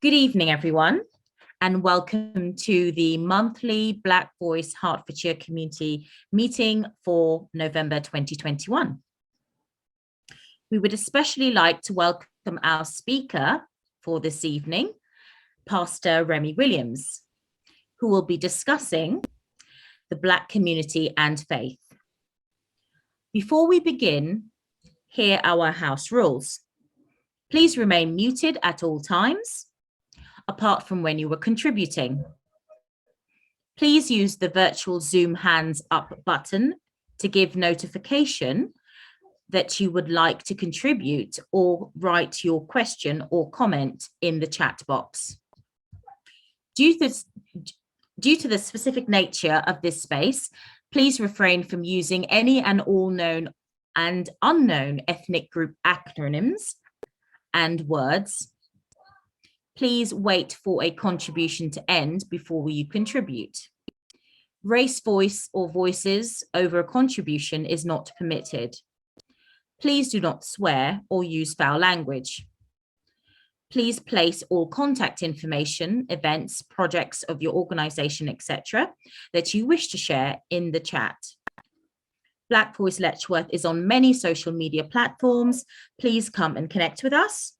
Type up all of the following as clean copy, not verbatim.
Good evening, everyone, and welcome to the monthly Black Voice Hertfordshire Community Meeting for November 2021. We would especially like to welcome our speaker for this evening, Pastor Remy Williams, who will be discussing the Black community and faith. Before we begin, here are our house rules. Please remain muted at all times, apart from when you were contributing. Please use the virtual Zoom hands up button to give notification that you would like to contribute or write your question or comment in the chat box. Due to the specific nature of this space, please refrain from using any and all known and unknown ethnic group acronyms and words. Please wait for a contribution to end before you contribute. Race voice or voices over a contribution is not permitted. Please do not swear or use foul language. Please place all contact information, events, projects of your organization, etc., that you wish to share in the chat. Black Voice Letchworth is on many social media platforms. Please come and connect with us.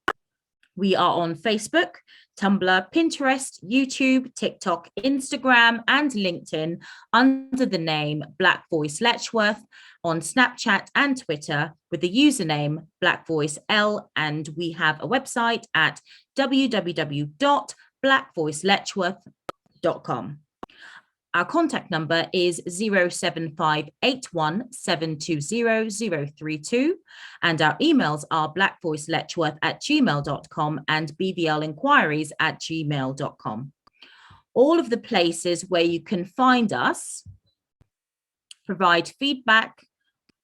We are on Facebook, Tumblr, Pinterest, YouTube, TikTok, Instagram, and LinkedIn under the name Black Voice Letchworth, on Snapchat and Twitter with the username Black Voice L, and we have a website at www.blackvoiceletchworth.com. Our contact number is 07581720032, and our emails are blackvoiceletchworth@gmail.com and bvlinquiries@gmail.com. All of the places where you can find us, provide feedback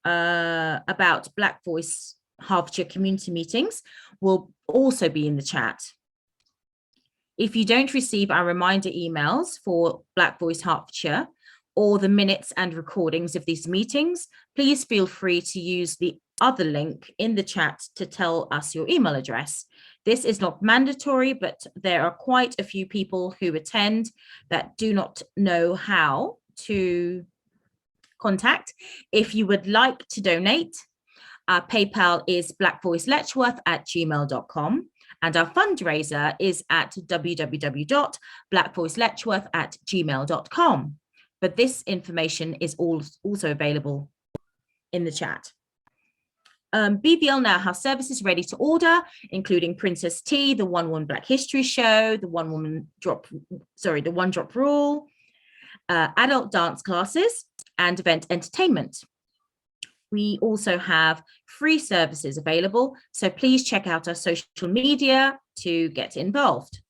about Black Voice Hertfordshire community meetings will also be in the chat. If you don't receive our reminder emails for Black Voice Hertfordshire or the minutes and recordings of these meetings, please feel free to use the other link in the chat to tell us your email address. This is not mandatory, but there are quite a few people who attend that do not know how to contact. If you would like to donate, our PayPal is blackvoiceletchworth@gmail.com. And our fundraiser is at www.blackvoiceletchworth@gmail.com. But this information is also available in the chat. BVL now has services ready to order, including Princess Tea, the One Black History Show, the One Drop Rule, adult dance classes, and event entertainment. We also have free services available, so please check out our social media to get involved.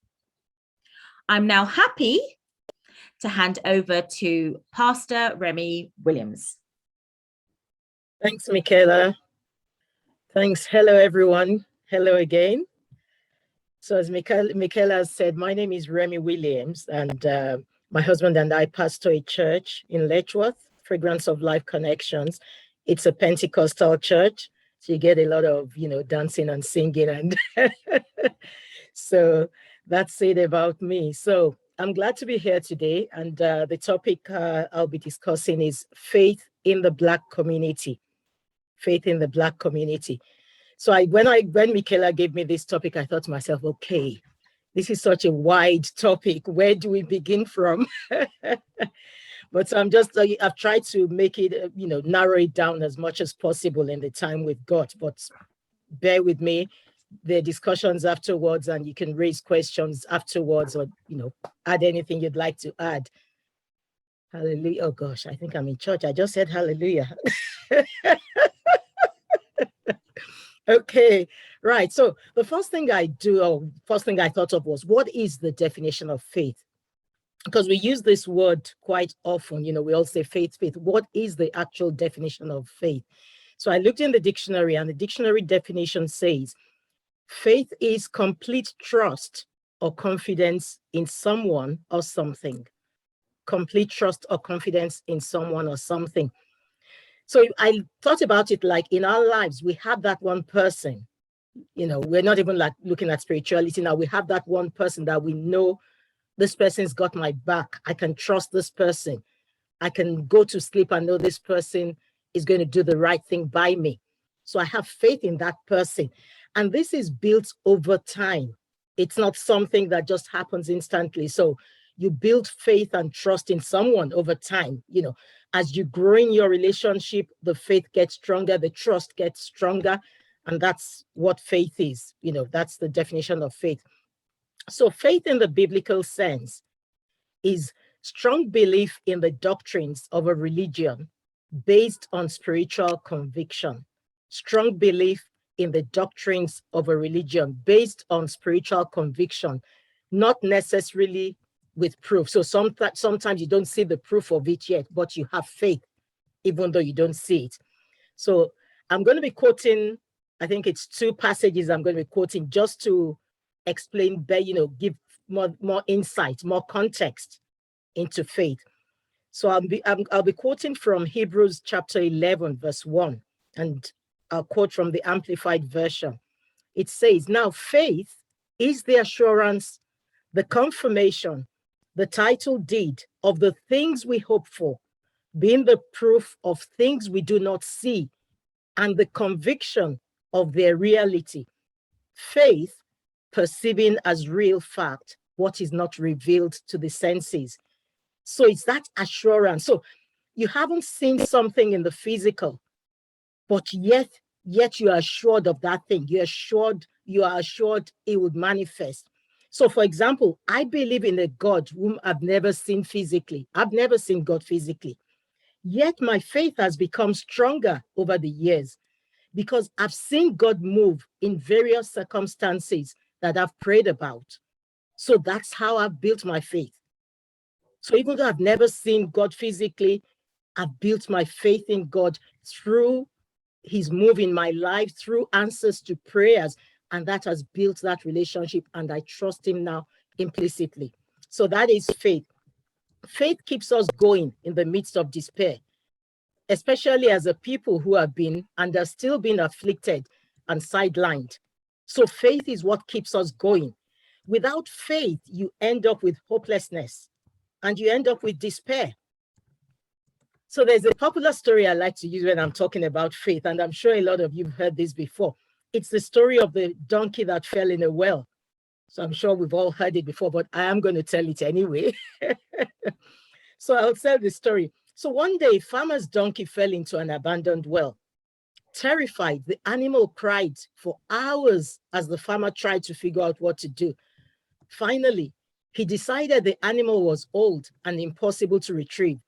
I'm now happy to hand over to Pastor Remy Williams. Thanks, Michaela. Thanks. Hello, everyone. Hello again. So as Michaela said, my name is Remy Williams, and my husband and I pastor a church in Letchworth, Fragrance of Life Connections. It's a Pentecostal church, so you get a lot of, dancing and singing, and so that's it about me. So I'm glad to be here today, and the topic I'll be discussing is faith in the Black community. Faith in the Black community. So when Michaela gave me this topic, I thought to myself, okay, this is such a wide topic. Where do we begin from? But I've tried to make it, narrow it down as much as possible in the time we've got. But bear with me, there are discussions afterwards, and you can raise questions afterwards, or, add anything you'd like to add. Hallelujah. Oh gosh, I think I'm in church. I just said hallelujah. Okay, right. So the first thing I thought of was, what is the definition of faith? Because we use this word quite often, we all say faith. What is the actual definition of faith? So I looked in the dictionary, and the dictionary definition says, faith is complete trust or confidence in someone or something. Complete trust or confidence in someone or something. So I thought about it like in our lives, we have that one person we're not even like looking at spirituality now. We have that one person that we know, this person's got my back. I can trust this person. I can go to sleep and know this person is going to do the right thing by me. So I have faith in that person. And this is built over time. It's not something that just happens instantly. So you build faith and trust in someone over time. As you grow in your relationship, the faith gets stronger, the trust gets stronger. And that's what faith is. That's the definition of faith. So faith in the biblical sense is strong belief in the doctrines of a religion based on spiritual conviction. Strong belief in the doctrines of a religion based on spiritual conviction, not necessarily with proof. So sometimes you don't see the proof of it yet, but you have faith, even though you don't see it. So I'm going to be quoting, I think it's 2 passages I'm going to be quoting just to explain, give more insight, more context into faith. So I'll be quoting from Hebrews chapter 11, verse 1, and I'll quote from the Amplified Version. It says, "Now faith is the assurance, the confirmation, the title deed of the things we hope for, being the proof of things we do not see, and the conviction of their reality. Faith, perceiving as real fact what is not revealed to the senses." So it's that assurance. So you haven't seen something in the physical, but yet you are assured of that thing. You are assured it would manifest. So for example, I believe in a God whom I've never seen physically. I've never seen God physically. Yet my faith has become stronger over the years because I've seen God move in various circumstances that I've prayed about. So that's how I've built my faith. So even though I've never seen God physically, I've built my faith in God through his move in my life, through answers to prayers, and that has built that relationship, and I trust him now implicitly. So that is faith. Faith keeps us going in the midst of despair, especially as a people who have been and are still being afflicted and sidelined. So faith is what keeps us going. Without faith, you end up with hopelessness and you end up with despair. So there's a popular story I like to use when I'm talking about faith, and I'm sure a lot of you have heard this before. It's the story of the donkey that fell in a well. So I'm sure we've all heard it before, but I am going to tell it anyway. So I'll tell the story. So one day, a farmer's donkey fell into an abandoned well. Terrified, the animal cried for hours as the farmer tried to figure out what to do. Finally, he decided the animal was old and impossible to retrieve.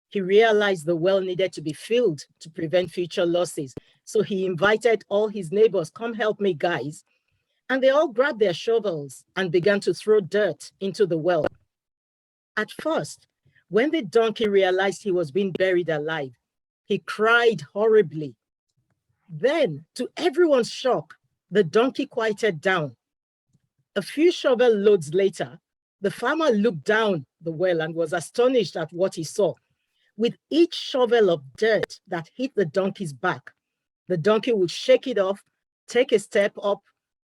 He realized the well needed to be filled to prevent future losses. So he invited all his neighbors, "Come help me, guys." And they all grabbed their shovels and began to throw dirt into the well. At first, when the donkey realized he was being buried alive, he cried horribly. Then, to everyone's shock, the donkey quieted down. A few shovel loads later, the farmer looked down the well and was astonished at what he saw. With each shovel of dirt that hit the donkey's back, the donkey would shake it off, take a step up,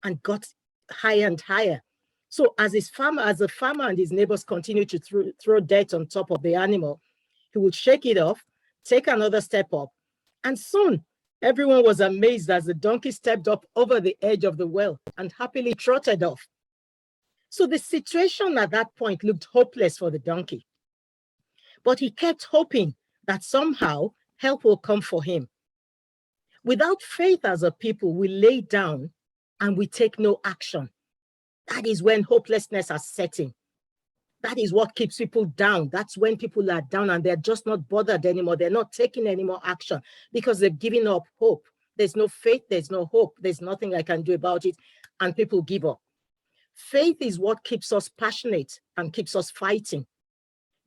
and got higher and higher. So as the farmer and his neighbors continued to throw dirt on top of the animal, he would shake it off, take another step up, and soon everyone was amazed as the donkey stepped up over the edge of the well and happily trotted off. So the situation at that point looked hopeless for the donkey. But he kept hoping that somehow help will come for him. Without faith as a people, we lay down and we take no action. That is when hopelessness is setting. That is what keeps people down. That's when people are down and they're just not bothered anymore. They're not taking any more action because they've given up hope. There's no faith, there's no hope. There's nothing I can do about it, and people give up. Faith is what keeps us passionate and keeps us fighting,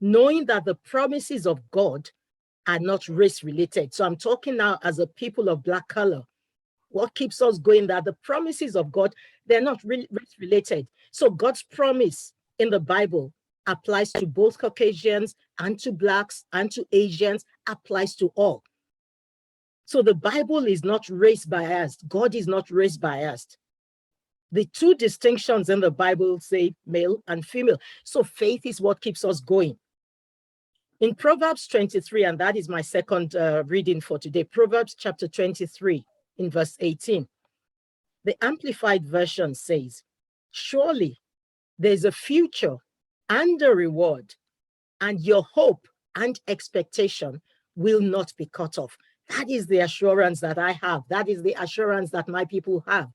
knowing that the promises of God are not race-related. So I'm talking now as a people of Black color. What keeps us going, that the promises of God, they're not race-related. So God's promise in the Bible applies to both Caucasians and to Blacks and to Asians, applies to all. So the Bible is not race biased. God is not race biased. The two distinctions in the Bible say male and female. So faith is what keeps us going. In Proverbs 23, and that is my second reading for today, Proverbs chapter 23 in verse 18, the Amplified Version says, surely there's a future and a reward, and your hope and expectation will not be cut off. That is the assurance that I have. That is the assurance that my people have,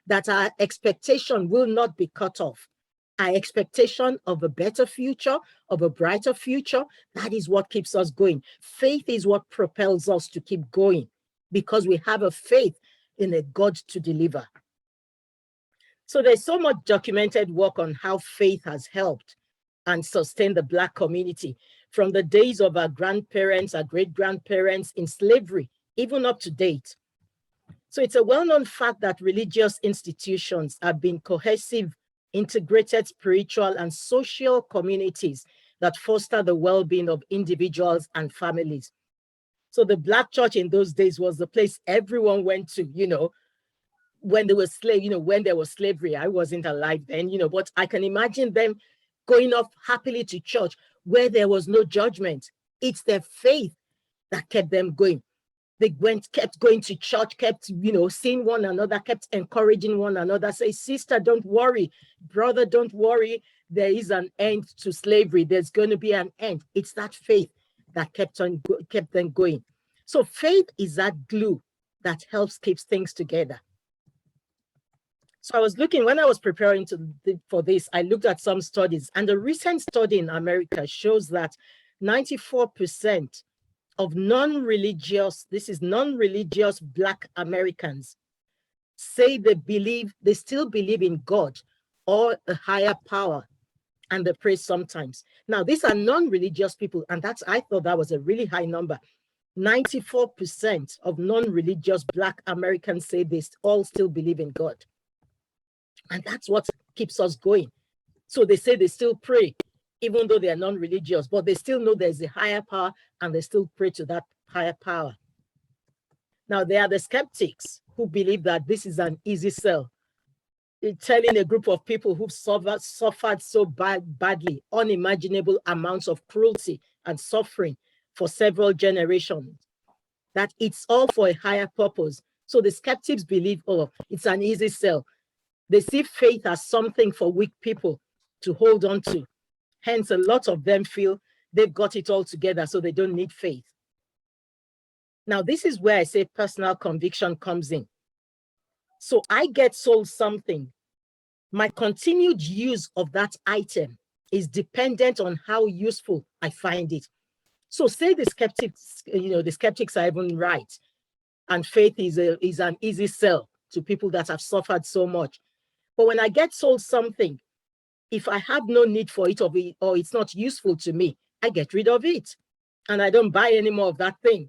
that our expectation will not be cut off. Our expectation of a better future, of a brighter future, that is what keeps us going. Faith is what propels us to keep going, because we have a faith in a God to deliver. So there's so much documented work on how faith has helped and sustained the Black community from the days of our grandparents, our great-grandparents in slavery, even up to date. So it's a well-known fact that religious institutions have been cohesive, integrated spiritual and social communities that foster the well-being of individuals and families. So the Black church in those days was the place everyone went to, when they were when there was slavery. I wasn't alive then, but I can imagine them going off happily to church where there was no judgment. It's their faith that kept them going. They kept going to church, kept, seeing one another, kept encouraging one another. Say, sister, don't worry. Brother, don't worry. There is an end to slavery. There's going to be an end. It's that faith that kept them going. So faith is that glue that helps keep things together. So I was looking, when I was preparing for this, I looked at some studies, and a recent study in America shows that 94% of non-religious Black Americans say they still believe in God or a higher power, and they pray sometimes. Now, these are non-religious people, and I thought that was a really high number. 94% of non-religious Black Americans say they all still believe in God. And that's what keeps us going. So they say they still pray, even though they are non-religious, but they still know there's a higher power, and they still pray to that higher power. Now, there are the skeptics who believe that this is an easy sell. Telling a group of people who've suffered so badly, unimaginable amounts of cruelty and suffering for several generations, that it's all for a higher purpose. So the skeptics believe, oh, it's an easy sell. They see faith as something for weak people to hold on to. Hence, a lot of them feel they've got it all together, so they don't need faith. Now, this is where I say personal conviction comes in. So I get sold something. My continued use of that item is dependent on how useful I find it. So say the skeptics are even right, and faith is an easy sell to people that have suffered so much. But when I get sold something, if I have no need for it or it's not useful to me, I get rid of it, and I don't buy any more of that thing.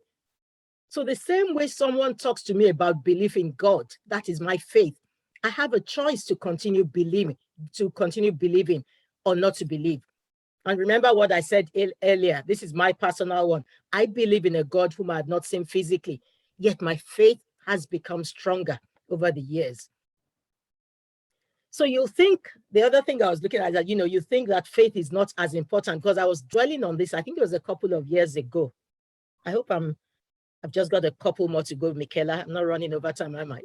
So the same way someone talks to me about belief in God, that is my faith. I have a choice to continue believing or not to believe. And remember what I said earlier, this is my personal one. I believe in a God whom I have not seen physically, yet my faith has become stronger over the years. So you'll think, the other thing I was looking at, that, you think that faith is not as important, because I was dwelling on this, I think it was a couple of years ago. I hope I've just got a couple more to go, Michaela. I'm not running over time, am I?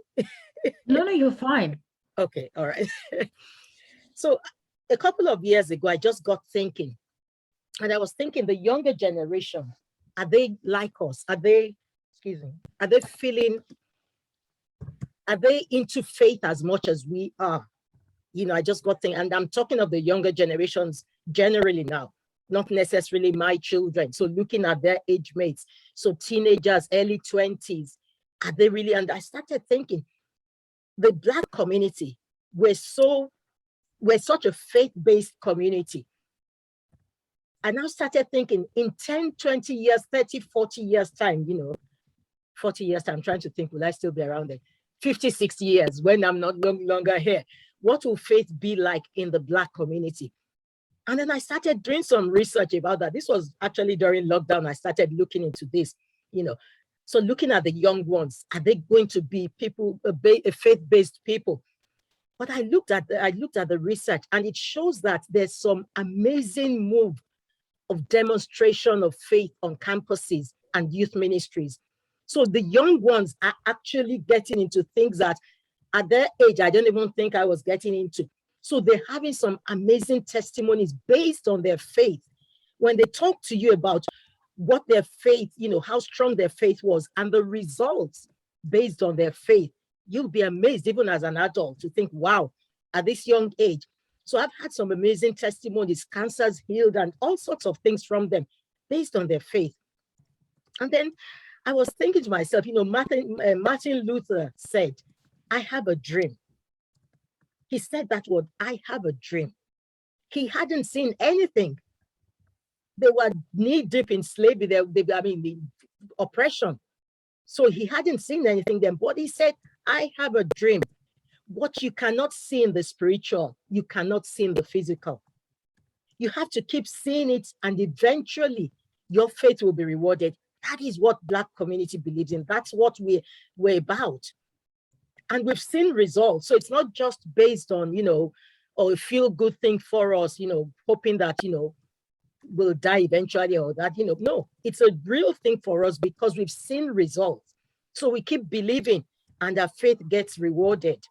No, you're fine. Okay, all right. So a couple of years ago, I just got thinking, and I was thinking, the younger generation, are they like us? Are they into faith as much as we are? I just got thinking, and I'm talking of the younger generations generally now, not necessarily my children. So looking at their age mates, so teenagers, early 20s, are they really? And I started thinking, the Black community, we're such a faith-based community. I now started thinking, in 10, 20 years, 30, 40 years time, 40 years time, I'm trying to think, will I still be around there? 50, 60 years, when I'm not longer here, what will faith be like in the Black community? And then I started doing some research about that. This was actually during lockdown. I started looking into this, So looking at the young ones, are they going to be people, a faith-based people? But I looked at the research, and it shows that there's some amazing move of demonstration of faith on campuses and youth ministries. So the young ones are actually getting into things that at their age, I don't even think I was getting into. So they're having some amazing testimonies based on their faith. When they talk to you about what their faith, how strong their faith was and the results based on their faith, you'll be amazed even as an adult to think, wow, at this young age. So I've had some amazing testimonies, cancers healed and all sorts of things from them based on their faith. And then I was thinking to myself, Martin Luther said, I have a dream. He said that word, I have a dream. He hadn't seen anything. They were knee deep in slavery, the oppression. So he hadn't seen anything then, but he said, I have a dream. What you cannot see in the spiritual, you cannot see in the physical. You have to keep seeing it, and eventually your faith will be rewarded. That is what Black community believes in. That's what we're about. And we've seen results. So it's not just based on, or a feel good thing for us, hoping that, we'll die eventually or that, no, it's a real thing for us because we've seen results. So we keep believing and our faith gets rewarded.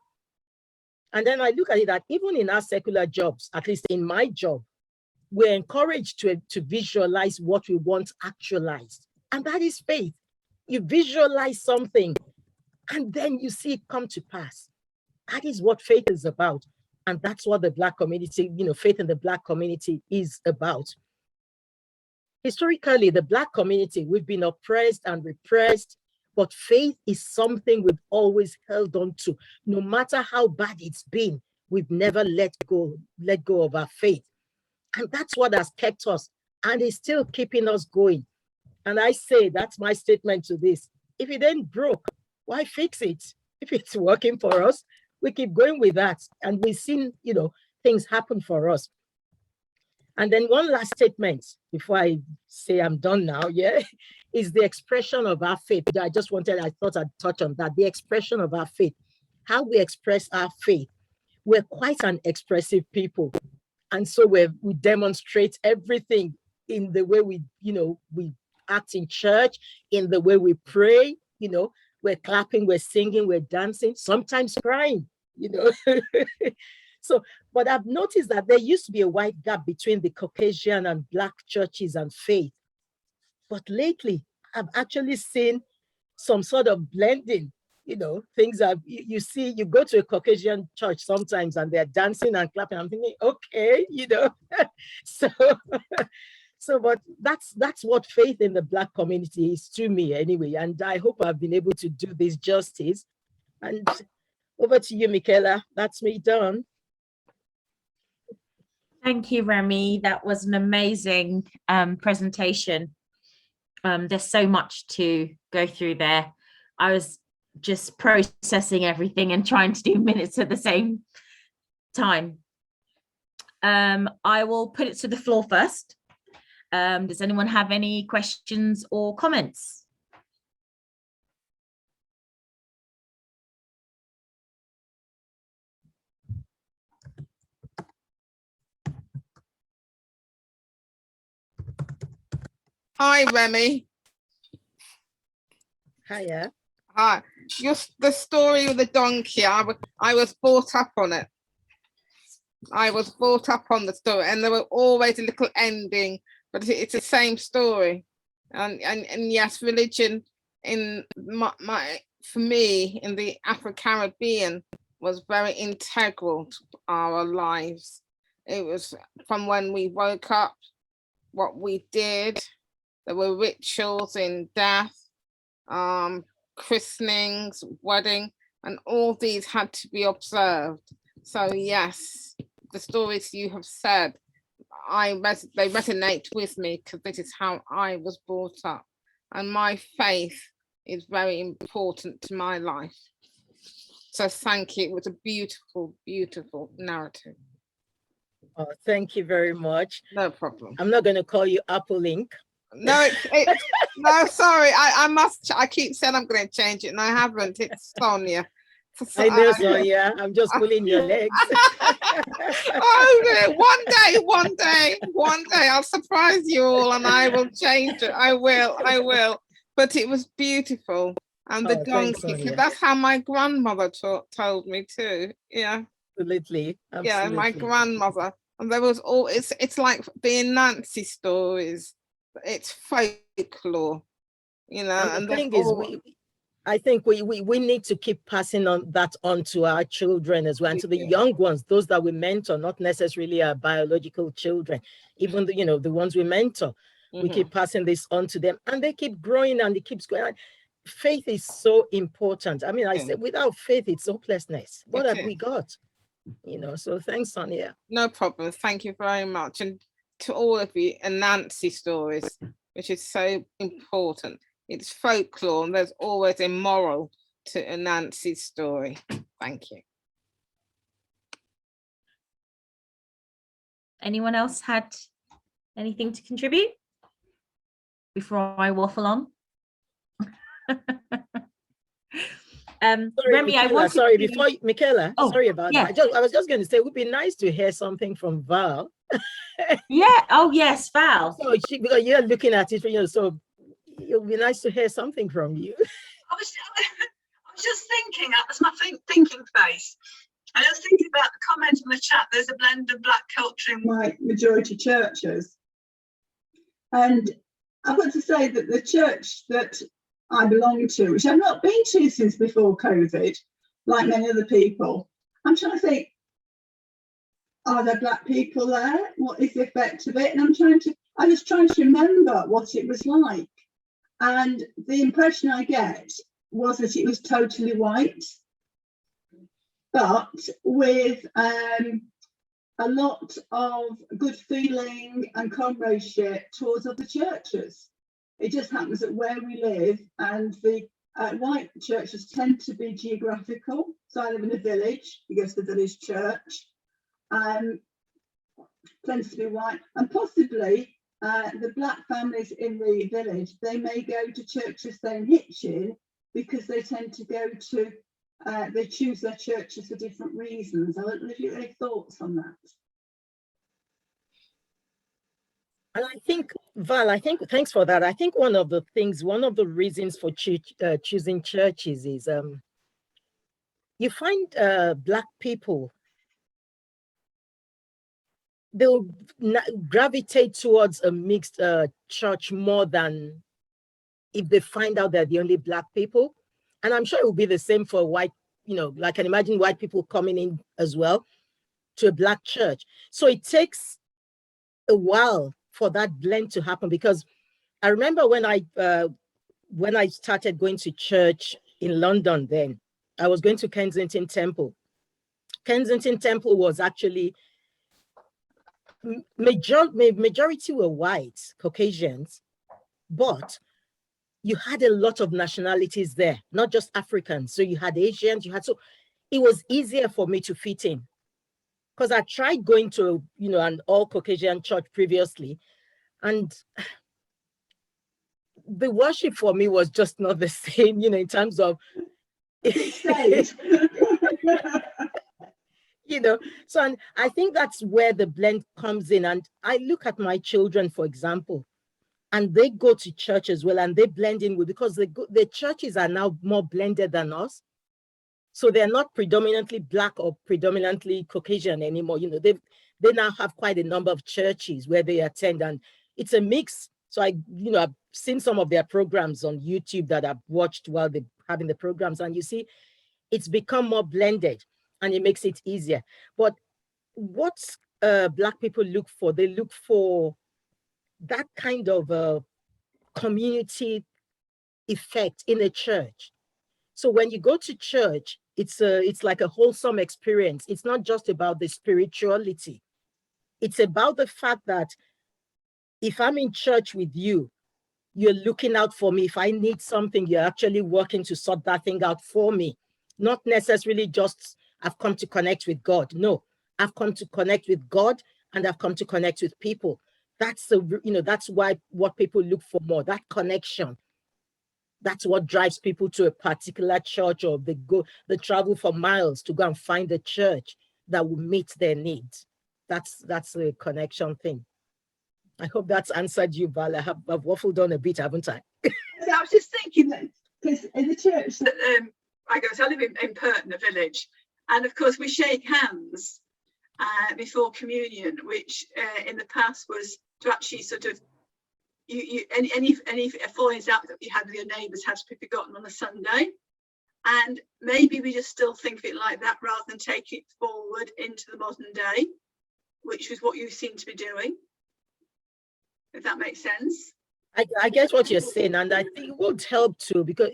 And then I look at it that even in our secular jobs, at least in my job, we're encouraged to visualize what we want actualized. And that is faith. You visualize something and then you see it come to pass. That is what faith is about. And that's what the Black community, faith in the Black community is about. Historically, the Black community, we've been oppressed and repressed, but faith is something we've always held on to. No matter how bad it's been, we've never let go of our faith. And that's what has kept us, and is still keeping us going. And I say, that's my statement to this. If it ain't broke, why fix it? If it's working for us, we keep going with that. And we've seen, things happen for us. And then one last statement before I say I'm done now, is the expression of our faith. I thought I'd touch on that, the expression of our faith, how we express our faith. We're quite an expressive people. And so we demonstrate everything in the way we act in church, in the way we pray, we're clapping, we're singing, we're dancing, sometimes crying, So, but I've noticed that there used to be a wide gap between the Caucasian and Black churches and faith. But lately, I've actually seen some sort of blending, things that you see, you go to a Caucasian church sometimes and they're dancing and clapping. I'm thinking, okay, but that's what faith in the Black community is to me anyway. And I hope I've been able to do this justice. And over to you, Michaela. That's me done. Thank you, Remy. That was an amazing presentation. There's so much to go through there. I was just processing everything and trying to do minutes at the same time. I will put it to the floor first. Does anyone have any questions or comments? Hi, Remy. Hiya. Hi. The story of the donkey, I was brought up on it. I was brought up on the story, and there were always a little ending, but it's the same story. And yes, religion for me in the Afro-Caribbean was very integral to our lives. It was from when we woke up, what we did. There were rituals in death, christenings, wedding, and all these had to be observed. So yes, the stories you have said, they resonate with me because this is how I was brought up. And my faith is very important to my life. So thank you. It was a beautiful, beautiful narrative. Oh, thank you very much. No problem. I'm not going to call you Apple Inc. No, no, sorry. I keep saying I'm going to change it, and I haven't. It's Sonia. I know, Sonia. I'm just pulling your legs. Oh, one day, I'll surprise you all, and I will change it. I will. But it was beautiful, and the Thanks, donkey. Sonia. That's how my grandmother told me too. Yeah. Absolutely. Yeah, my grandmother. And there was all it's like the Nancy stories. It's folklore, you know. And the thing is, I think we need to keep passing on that on to our children as well, and to the young ones, those that we mentor, not necessarily our biological children, even the ones we mentor. We keep passing this on to them, and they keep growing, and it keeps going. Faith is so important. I mean, I say without faith, it's hopelessness. What have we got? So thanks, Sonia. No problem. Thank you very much. And to all of you, and Nancy stories, which is so important. It's folklore, and there's always a moral to a Nancy story. Thank you. Anyone else had anything to contribute before I waffle on? Sorry, Remy, Michaela, before Michaela, sorry about that. I was just going to say, it would be nice to hear something from Val. Yeah. Oh, yes, Val. So because you're looking at it, so it would be nice to hear something from you. I was just thinking, that was my thinking face. I was thinking about the comment in the chat. There's a blend of black culture in white majority churches. And I've got to say that the church that I belong to, which I've not been to since before COVID, like many other people, I'm trying to think, are there black people there? What is the effect of it? And I was trying to remember what it was like. And the impression I get was that it was totally white, but with a lot of good feeling and comradeship towards other churches. It just happens that where we live, and the white churches tend to be geographical. So I live in a village, you go to the village church, tends to be white, and possibly the black families in the village, they may go to churches say in Hitchin because they tend to go to, they choose their churches for different reasons. I don't know if you have any thoughts on that. And I think, Val, thanks for that. I think one of the reasons for choosing churches is you find black people, they'll gravitate towards a mixed church more than if they find out they're the only black people. And I'm sure it will be the same for white, I can imagine white people coming in as well to a black church. So it takes a while for that blend to happen, because I remember when I started going to church in London, then I was going to Kensington Temple. Kensington Temple was actually majority were white, Caucasians, but you had a lot of nationalities there, not just Africans. So you had Asians, so it was easier for me to fit in. Because I tried going to, an all Caucasian church previously, and the worship for me was just not the same, in terms of, So and I think that's where the blend comes in. And I look at my children, for example, and they go to church as well, and they blend in because the churches are now more blended than us. So they're not predominantly black or predominantly Caucasian anymore. They now have quite a number of churches where they attend, and it's a mix. So I've seen some of their programs on YouTube that I've watched while they're having the programs, and you see it's become more blended and it makes it easier. But what black people look for, they look for that kind of community effect in a church. So when you go to church, it's like a wholesome experience. It's not just about the spirituality. It's about the fact that if I'm in church with you, you're looking out for me. If I need something, you're actually working to sort that thing out for me. Not necessarily just, I've come to connect with God. No, I've come to connect with God, and I've come to connect with people. That's that's why what people look for more, that connection. That's what drives people to a particular church, or they travel for miles to go and find a church that will meet their needs. That's the connection thing. I hope that's answered you, Val. I've waffled on a bit, haven't I? I was just thinking that, because in the church that I go to, I live in Purton, a village, and of course we shake hands before communion, which in the past was to actually sort of any fallings out that you had with your neighbours had to be forgotten on a Sunday. And maybe we just still think of it like that rather than take it forward into the modern day, which is what you seem to be doing, if that makes sense. I get what you're saying, and I think it would help too, because,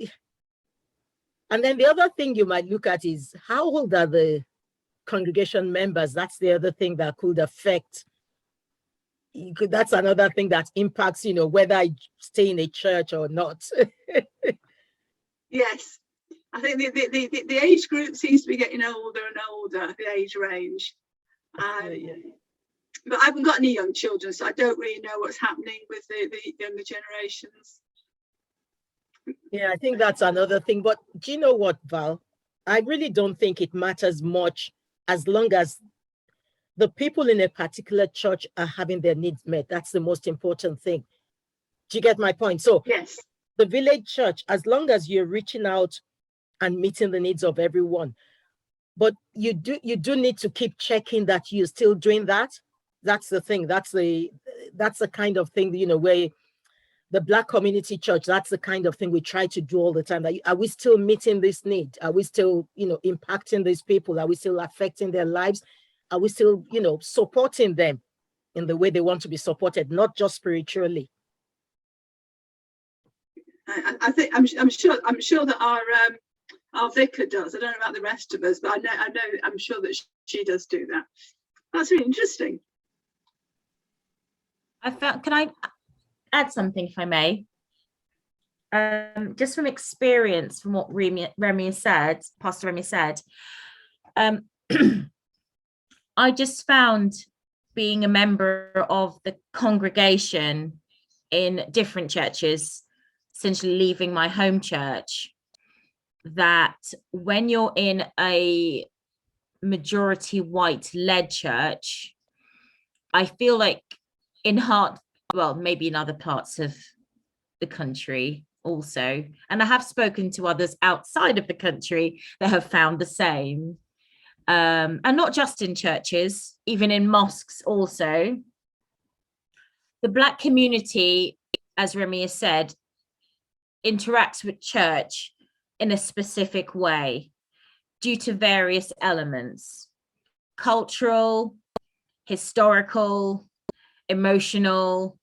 and then the other thing you might look at is how old are the congregation members? That's the other thing that could affect. That's another thing that impacts, whether I stay in a church or not. Yes, I think the age group seems to be getting older and older, the age range. Yeah. But I haven't got any young children, so I don't really know what's happening with the younger generations. Yeah, I think that's another thing. But do you know what, Val? I really don't think it matters much as long as the people in a particular church are having their needs met. That's the most important thing. Do you get my point? So Yes, the village church, as long as you're reaching out and meeting the needs of everyone, but you do need to keep checking that you're still doing that. That's the thing. That's the kind of thing, where the Black community church, that's the kind of thing we try to do all the time. Are we still meeting this need? Are we still, impacting these people? Are we still affecting their lives? Are we still, supporting them in the way they want to be supported, not just spiritually? I think I'm sure that our vicar does. I don't know about the rest of us, but I'm sure that she does do that. That's really interesting. Can I add something, if I may? Just from experience, from what Remy said, Pastor Remy said, I just found being a member of the congregation in different churches, essentially leaving my home church, that when you're in a majority white led church, I feel like maybe in other parts of the country also, and I have spoken to others outside of the country that have found the same, and not just in churches, even in mosques also. The Black community, as Remy has said, interacts with church in a specific way due to various elements: cultural, historical, emotional,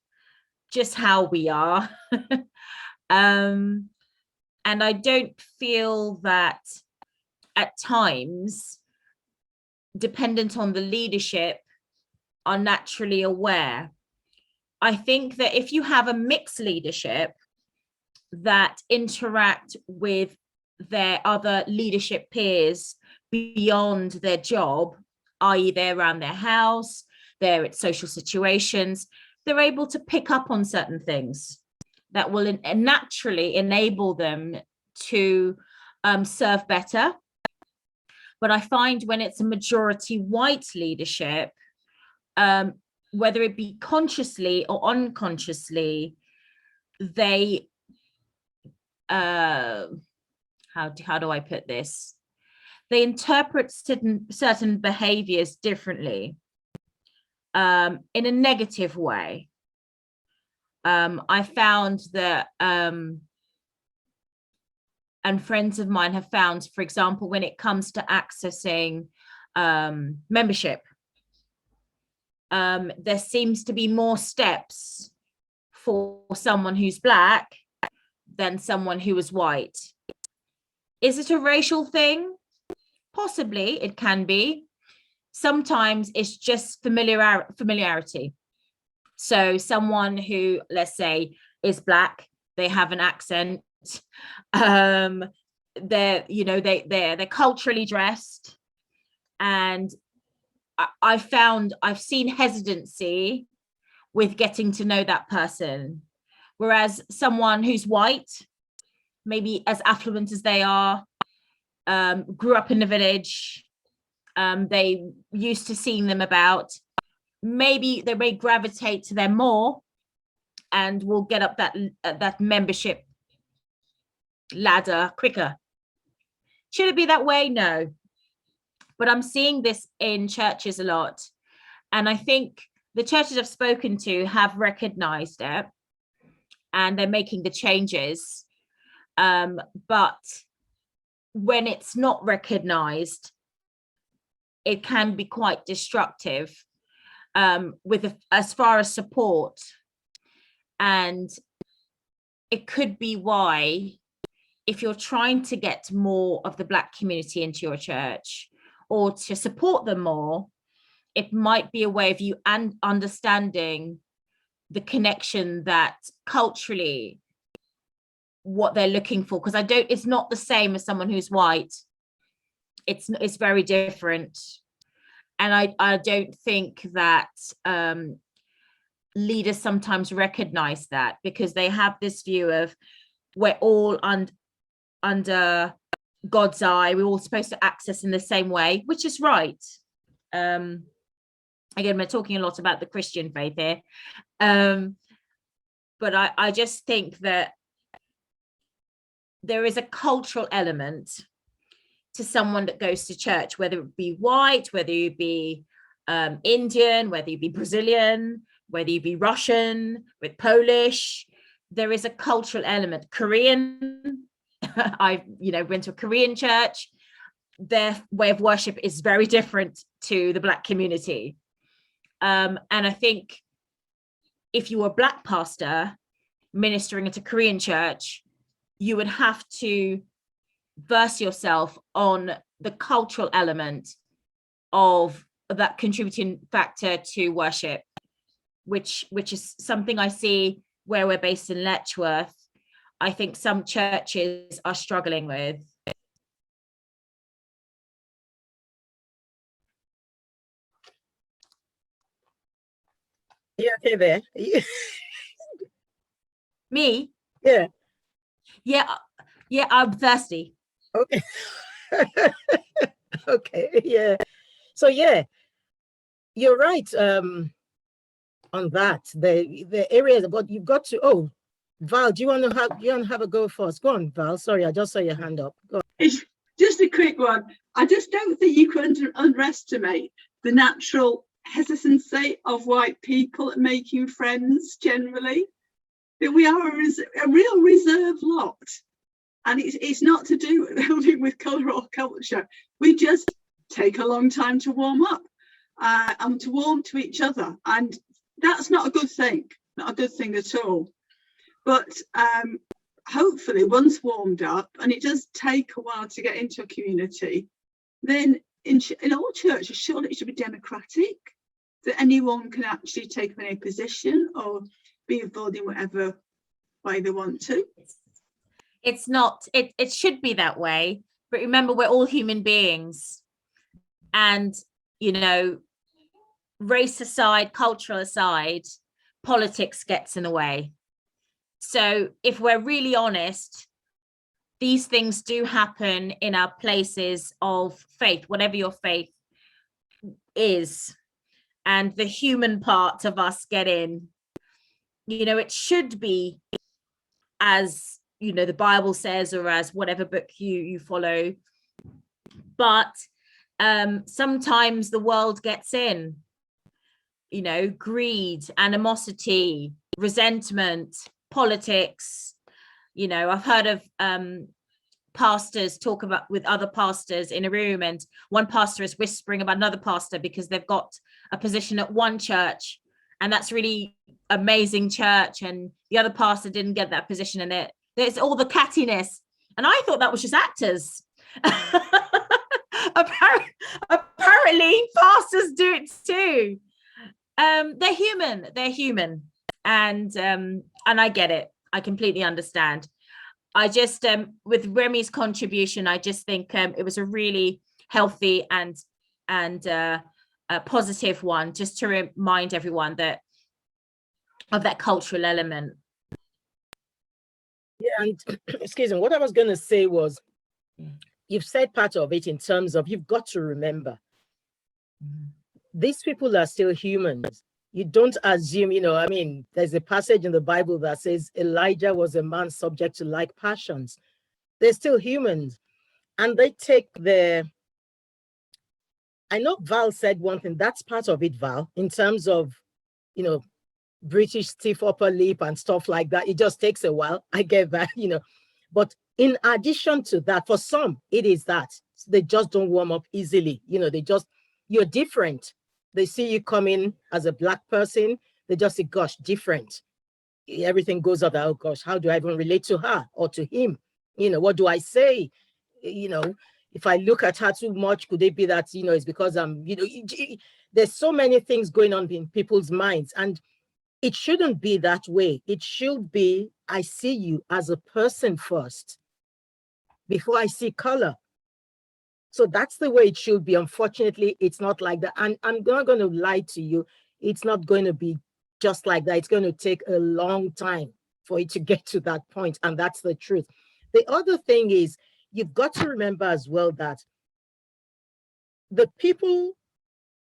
just how we are. And I don't feel that at times, dependent on the leadership, are naturally aware. I think that if you have a mixed leadership that interact with their other leadership peers beyond their job, i.e. they're around their house, they're at social situations, they're able to pick up on certain things that will naturally enable them to serve better. But I find when it's a majority white leadership, whether it be consciously or unconsciously, they how do I put this? They interpret certain behaviors differently, in a negative way. I found that, and friends of mine have found, for example, when it comes to accessing membership, there seems to be more steps for someone who's Black than someone who is white. Is it a racial thing? Possibly, it can be. Sometimes it's just familiarity. So someone who, let's say, is Black, they have an accent, they're culturally dressed, and I've seen hesitancy with getting to know that person. Whereas someone who's white, maybe as affluent as they are, grew up in the village, they used to seeing them about, maybe they may gravitate to them more and will get up that membership ladder quicker. Should it be that way? No. But I'm seeing this in churches a lot. And I think the churches I've spoken to have recognized it and they're making the changes. But when it's not recognized, it can be quite destructive as far as support. And it could be why, if you're trying to get more of the Black community into your church or to support them more, it might be a way of you understanding the connection that culturally what they're looking for, because it's not the same as someone who's white. It's very different. And I don't think that leaders sometimes recognize that, because they have this view of we're all under God's eye, we're all supposed to access in the same way, which is right. Again, we're talking a lot about the Christian faith here. But I just think that there is a cultural element to someone that goes to church, whether it be white, whether you be Indian, whether you be Brazilian, whether you be Russian, with Polish. There is a cultural element. Korean, I went to a Korean church. Their way of worship is very different to the Black community. And I think if you were a Black pastor ministering at a Korean church, you would have to verse yourself on the cultural element of that contributing factor to worship, which is something I see where we're based in Letchworth. I think some churches are struggling with. Yeah, okay there. Me? Yeah. Yeah, I'm thirsty. Okay. Okay, yeah. So yeah, you're right on that. The areas, but you've got to. Val, do you want to have a go first? Go on, Val. Sorry, I just saw your hand up. Go on. It's just a quick one. I just don't think you can underestimate the natural hesitancy of white people at making friends generally. That we are a real reserved lot. And it's not to do with colour or culture. We just take a long time to warm up and to warm to each other. And that's not a good thing, not a good thing at all. But hopefully once warmed up, and it does take a while to get into a community, then in all churches, surely it should be democratic, that anyone can actually take up any position or be involved in whatever way they want to. It's not, it should be that way, but remember, we're all human beings, and race aside, cultural aside, politics gets in the way. So if we're really honest, these things do happen in our places of faith, whatever your faith is, and the human part of us get in. It should be as the Bible says, or as whatever book you follow, but sometimes the world gets in, greed, animosity, resentment, politics. I've heard of pastors talk about with other pastors in a room, and one pastor is whispering about another pastor because they've got a position at one church, and that's really amazing church, and the other pastor didn't get that position, and there's all the cattiness. And I thought that was just actors. Apparently pastors do it too. They're human. And I get it. I completely understand. I just, with Remy's contribution, I just think it was a really healthy and a positive one, just to remind everyone that of that cultural element. Yeah, and excuse me, what I was going to say was, you've said part of it in terms of you've got to remember these people are still humans. You don't assume, I mean, there's a passage in the Bible that says Elijah was a man subject to like passions. They're still humans. And they take I know Val said one thing, that's part of it, Val, in terms of, British stiff upper lip and stuff like that. It just takes a while. I get that, But in addition to that, for some, it is that they just don't warm up easily. You're different. They see you come in as a Black person. They just say, gosh, different. Everything goes up. Oh, gosh, how do I even relate to her or to him? What do I say? If I look at her too much, could it be that, it's because there's so many things going on in people's minds. And it shouldn't be that way. It should be, I see you as a person first before I see color. So that's the way it should be. Unfortunately, it's not like that. And I'm not going to lie to you. It's not going to be just like that. It's going to take a long time for it to get to that point. And that's the truth. The other thing is, you've got to remember as well that the people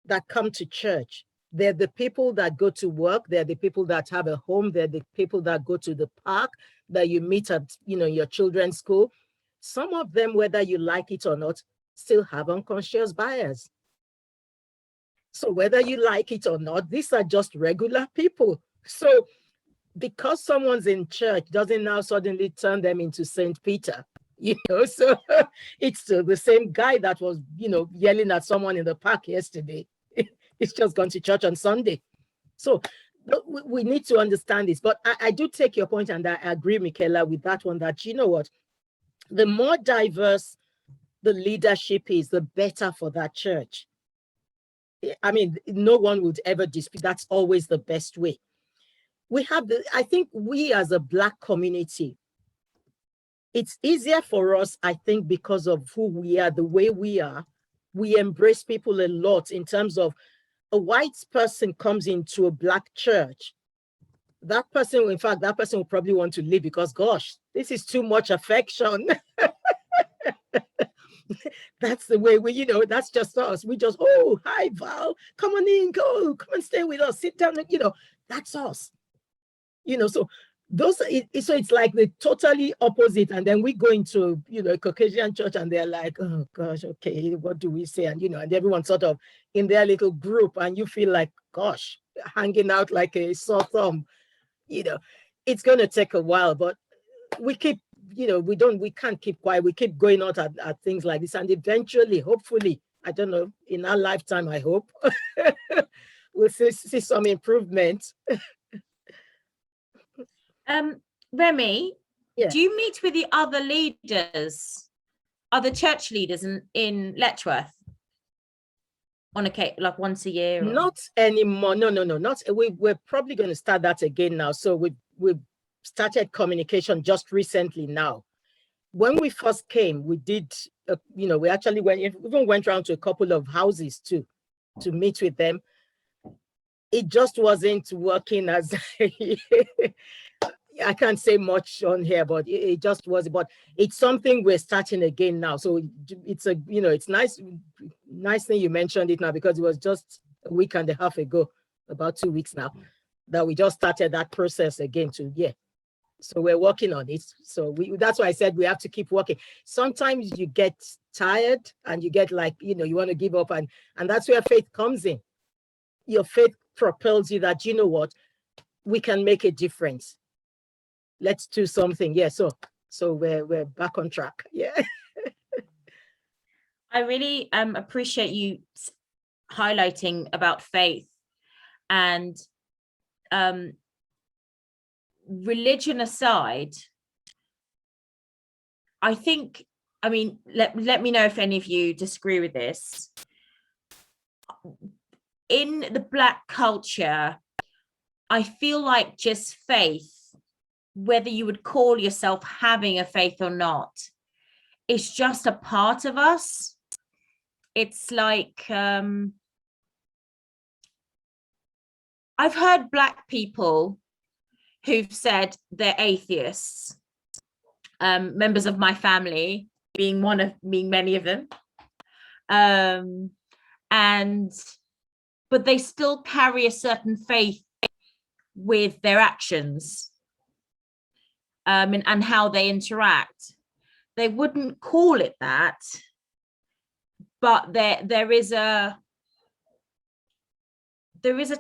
that come to church, they're the people that go to work. They're the people that have a home. They're the people that go to the park, that you meet at, your children's school. Some of them, whether you like it or not, still have unconscious bias. So whether you like it or not, these are just regular people. So because someone's in church doesn't now suddenly turn them into Saint Peter. So it's still the same guy that was, yelling at someone in the park yesterday. It's just gone to church on Sunday. So we need to understand this. But I do take your point, and I agree, Michaela, with that one, that, what? The more diverse the leadership is, the better for that church. I mean, no one would ever dispute. That's always the best way. I think we as a Black community, it's easier for us, I think, because of who we are, the way we are. We embrace people a lot in terms of a white person comes into a Black church. That person will probably want to leave because, gosh, this is too much affection. That's the way that's just us. We just, oh, hi, Val, come on in, come and stay with us, sit down, that's us. So it's like the totally opposite. And then we go into, a Caucasian church and they're like, oh gosh, okay, what do we say? And, and everyone's sort of in their little group and you feel like, gosh, hanging out like a sore thumb, it's going to take a while, but we keep, we can't keep quiet. We keep going out at things like this. And eventually, hopefully, I don't know, in our lifetime, I hope, we'll see some improvement. Remy, Yeah. do you meet with the other leaders, other church leaders in Letchworth on like once a year? Or? Not anymore. No, not. We're probably going to start that again now. So we've started communication just recently now. When we first came, we did, we actually went around to a couple of houses too, to meet with them. It just wasn't working as I can't say much on here, but it just was. But it's something we're starting again now. So it's it's nice thing you mentioned it now, because it was just a week and a half ago, about 2 weeks now, that we just started that process again So we're working on it. So that's why I said we have to keep working. Sometimes you get tired and you get like, you want to give up, and that's where faith comes in. Your faith propels you that, what, we can make a difference. Let's do something. Yeah. So we're back on track. Yeah. I really appreciate you highlighting about faith and religion aside. I think, let me know if any of you disagree with this. In the Black culture, I feel like just faith, whether you would call yourself having a faith or not, it's just a part of us. It's like, I've heard Black people who've said they're atheists, members of my family being many of them, but they still carry a certain faith with their actions, and how they interact. They wouldn't call it that, but there is a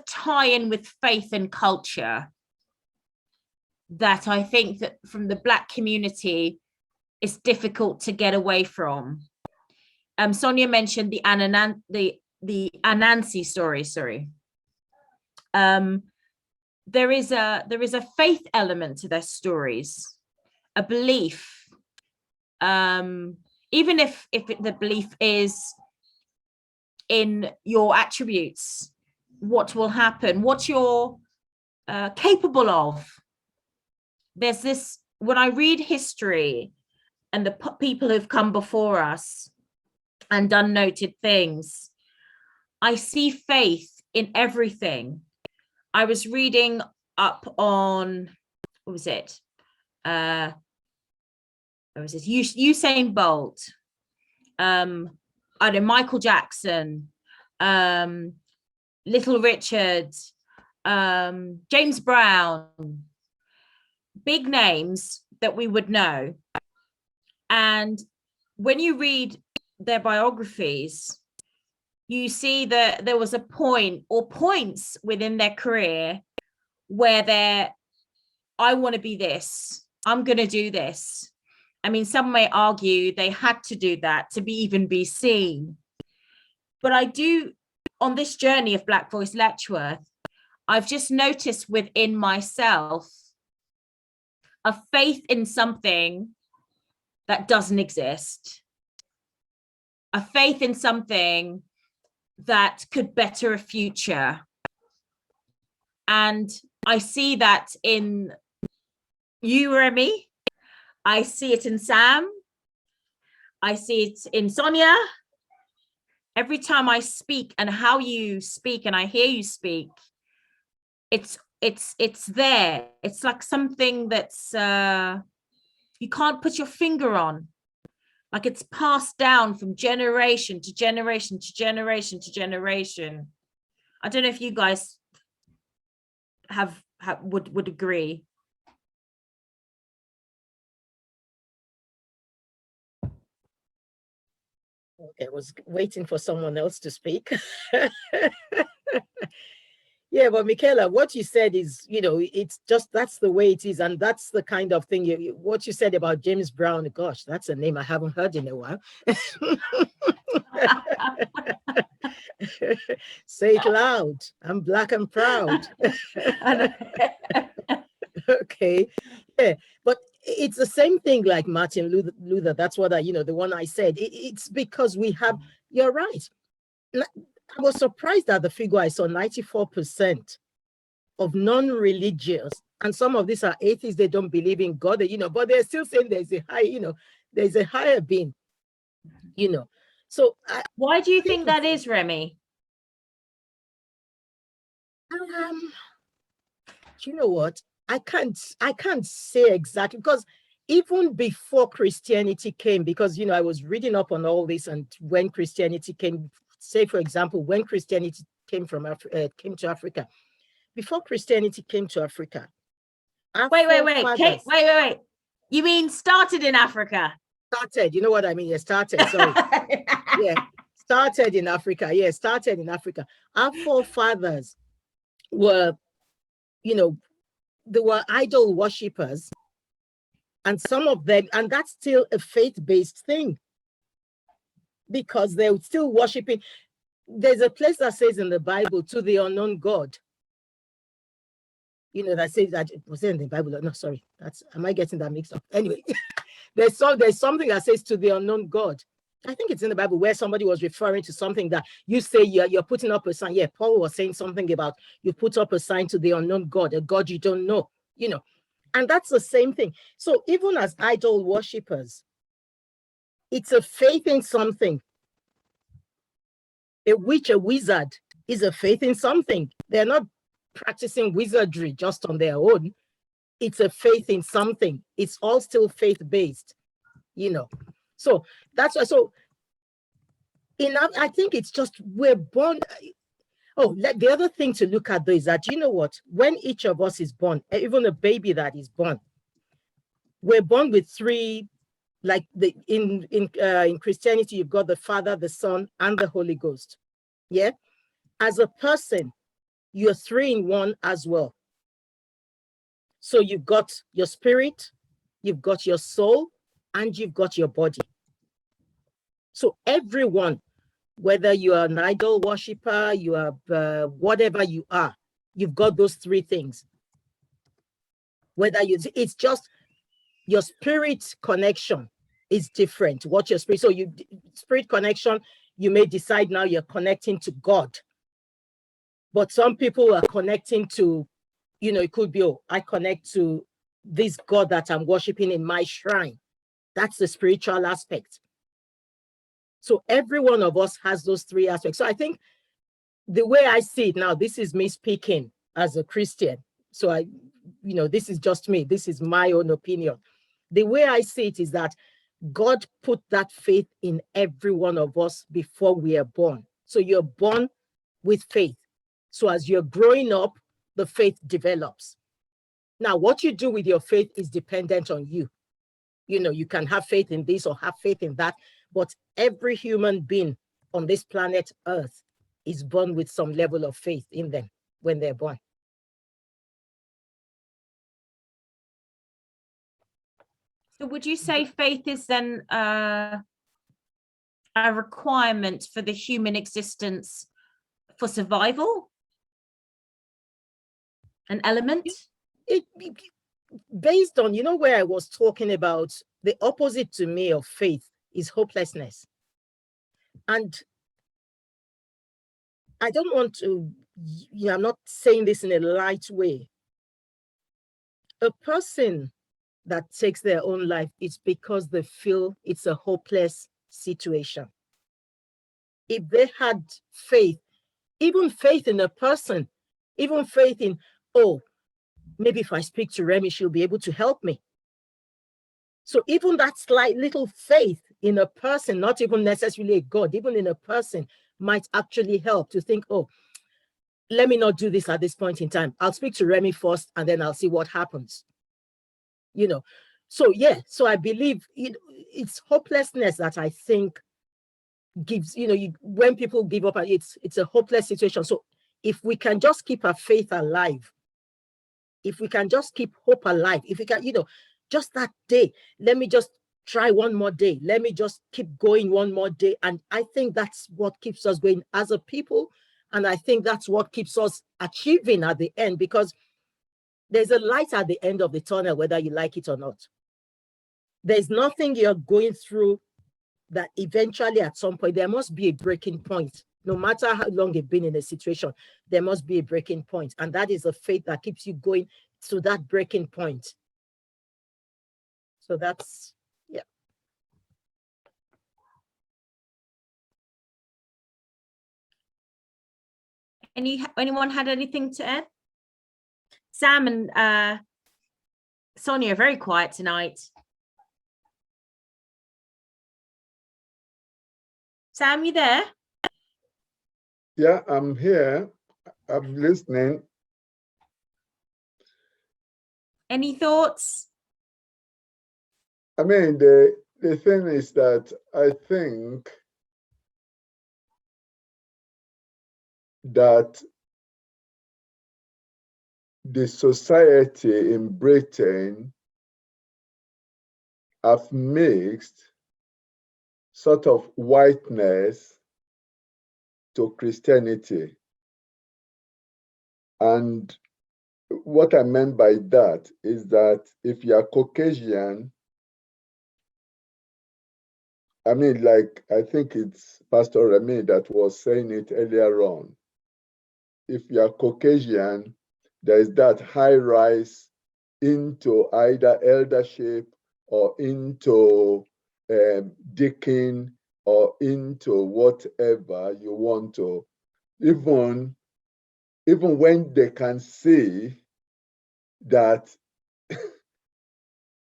tie-in with faith and culture that I think that from the Black community it's difficult to get away from. Sonia mentioned the Anansi story. Sorry. There is a faith element to their stories, a belief. Even if the belief is in your attributes, what will happen, what you're capable of. There's this, when I read history and the people who've come before us and done noted things, I see faith in everything. I was reading up on, what was it? Usain Bolt, I don't know, Michael Jackson, Little Richard, James Brown, big names that we would know. And when you read their biographies, you see that there was a point or points within their career where I want to be this, I'm going to do this. I mean, some may argue they had to do that to even be seen. But I do, on this journey of Black Voice Letchworth, I've just noticed within myself a faith in something that doesn't exist, a faith in something that could better a future. And I see that in you, Remy. I see it in Sam. I see it in Sonia. Every time I speak and how you speak and I hear you speak, it's there. It's like something that's you can't put your finger on. Like it's passed down from generation to generation to generation to generation. I don't know if you guys would agree. Okay, I was waiting for someone else to speak. Yeah, but Michaela, what you said is, it's just, that's the way it is. And that's the kind of thing, what you said about James Brown, gosh, that's a name I haven't heard in a while. Say it loud. I'm Black and proud. Okay. Yeah, but it's the same thing like Martin Luther. That's what the one I said. It's because we have, you're right. I was surprised at the figure I saw, 94% of non-religious, and some of these are atheists, they don't believe in God, but they're still saying there's a higher being, So why do you think that is, Remy? Do you know what? I can't say exactly, because even before Christianity came, because I was reading up on all this, and when Christianity came, say for example, when Christianity came to Africa, before Christianity came to Africa. Wait. You mean started in Africa? Started, you know what I mean? Yeah, started. Sorry. Yeah, started in Africa. Yeah, started in Africa. Our forefathers were, they were idol worshippers, and some of them, and that's still a faith-based thing, because they're still worshiping. There's a place that says in the Bible, to the unknown God. That says that, was it in the Bible? No, sorry. Am I getting that mixed up? Anyway, there's something that says to the unknown God. I think it's in the Bible where somebody was referring to something that you say you're putting up a sign. Yeah, Paul was saying something about you put up a sign to the unknown God, a God you don't know, and that's the same thing. So even as idol worshippers, it's a faith in something. A witch, a wizard is a faith in something. They're not practicing wizardry just on their own. it's a faith in something. It's all still faith-based, you know. So that's why, so I think it's just we're born. Oh, the other thing to look at though is that, you know what, when each of us is born, even a baby that is born, we're born with three, like in Christianity, you've got the Father, the Son, and the Holy Ghost. Yeah. As a person, you're three in one as well. So you've got your spirit, you've got your soul, and you've got your body. So everyone, whether you are an idol worshiper, you are whatever you are, you've got those three things. Whether it's just your spirit connection is different. What your spirit, so you spirit connection, you may decide now you're connecting to God. But some people are connecting to, you know, it could be, oh, I connect to this God that I'm worshiping in my shrine. That's the spiritual aspect. So every one of us has those three aspects. So I think the way I see it now, this is me speaking as a Christian. So this is just me. This is my own opinion. The way I see it is that God put that faith in every one of us before we are born. So you're born with faith. So as you're growing up, the faith develops. Now, what you do with your faith is dependent on you. You know, you can have faith in this or have faith in that, but every human being on this planet Earth is born with some level of faith in them when they're born. So would you say faith is then a requirement for the human existence for survival? An element? It based on, where I was talking about the opposite to me of faith is hopelessness. And I don't want to, I'm not saying this in a light way. A person that takes their own life, it's because they feel it's a hopeless situation. If they had faith, even faith in a person, even faith in, oh, maybe if I speak to Remy, she'll be able to help me. So even that slight little faith in a person, not even necessarily a God, even in a person, might actually help to think, oh, let me not do this at this point in time. I'll speak to Remy first, and then I'll see what happens. So yeah, so I believe it's hopelessness that I think gives, when people give up, it's a hopeless situation. So if we can just keep our faith alive, if we can just keep hope alive, if we can, just that day, let me just try one more day. Let me just keep going one more day. And I think that's what keeps us going as a people. And I think that's what keeps us achieving at the end, because there's a light at the end of the tunnel, whether you like it or not. There's nothing you're going through that eventually at some point, there must be a breaking point. No matter how long you've been in a situation, there must be a breaking point. And that is a faith that keeps you going to that breaking point. So that's, yeah. Anyone had anything to add? Sam and Sonia are very quiet tonight. Sam, you there? Yeah, I'm here. I'm listening. Any thoughts? I mean, the thing is that I think that the society in Britain have mixed sort of whiteness to Christianity. And what I meant by that is that if you are Caucasian, I mean, like, I think it's Pastor Remy that was saying it earlier on. If you are Caucasian, there is that high rise into either eldership or into deacon or into whatever you want to, even when they can see that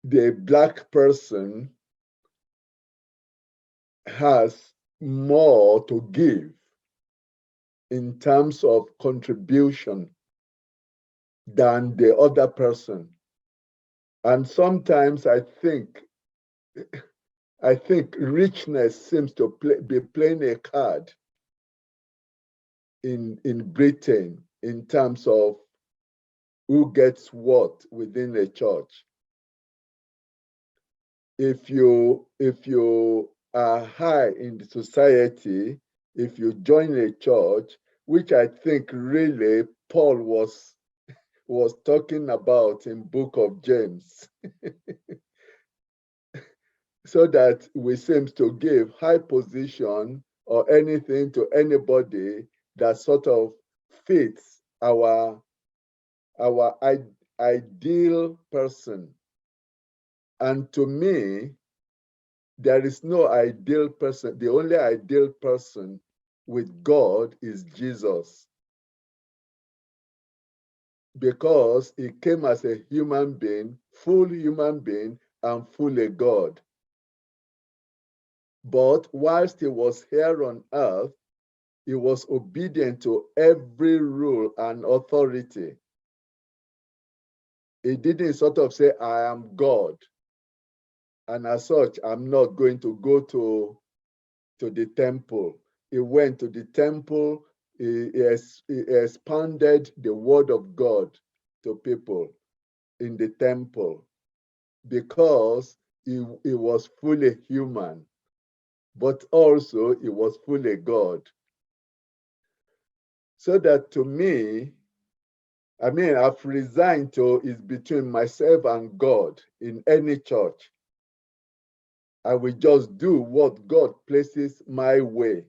the Black person has more to give in terms of contribution than the other person. And sometimes I think richness seems to be playing a card in Britain in terms of who gets what within a church. If you are high in the society, if you join a church, which I think really Paul was talking about in book of James, so that we seem to give high position or anything to anybody that sort of fits our ideal person. And to me, there is no ideal person. The only ideal person with God is Jesus, because he came as a human being, full human being, and fully God. But whilst he was here on earth, he was obedient to every rule and authority. He didn't sort of say, I am God, and as such, I'm not going to go to the temple. He went to the temple. He expanded the word of God to people in the temple, because he was fully human, but also he was fully God. So that to me, I've resigned to is between myself and God in any church. I will just do what God places my way,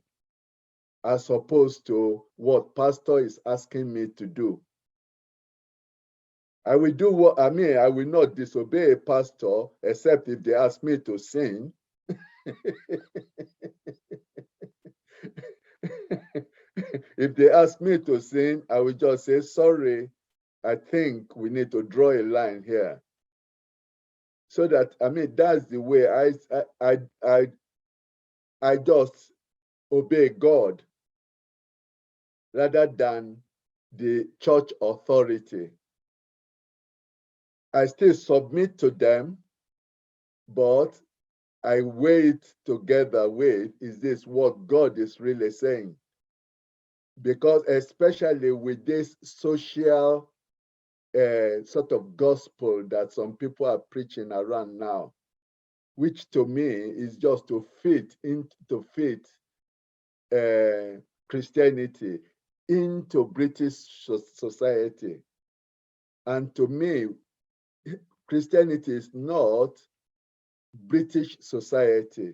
as opposed to what pastor is asking me to do. I will do what, I will not disobey a pastor except if they ask me to sing. If they ask me to sing, I will just say, sorry, I think we need to draw a line here. So that, that's the way I just obey God rather than the church authority. I still submit to them, but I weigh it together with, is this what God is really saying? Because especially with this social sort of gospel that some people are preaching around now, which to me is just to fit Christianity into British society. And to me, Christianity is not British society.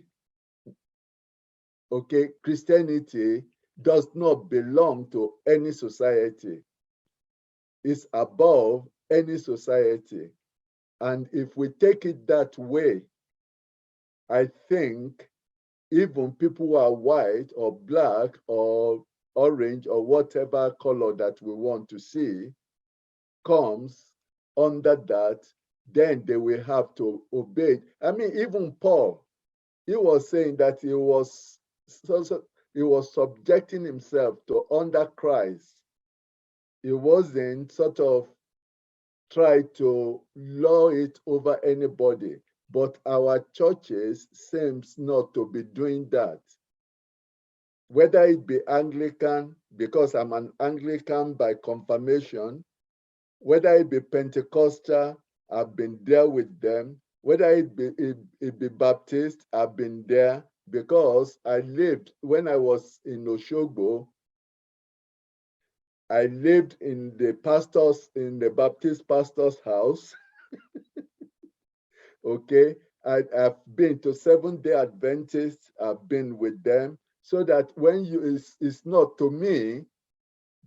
Okay, Christianity does not belong to any society. It's above any society. And if we take it that way, I think even people who are white or black or orange or whatever color that we want to see comes under that, then they will have to obey. Even Paul, he was saying that he was subjecting himself to under Christ. He wasn't sort of try to law it over anybody. But our churches seems not to be doing that. Whether it be Anglican, because I'm an Anglican by confirmation, whether it be Pentecostal, I've been there with them. Whether it be Baptist, I've been there because I lived, when I was in Oshogbo, I lived in the Baptist pastor's house. Okay, I've been to Seventh-day Adventists, I've been with them, so that when it's not, to me,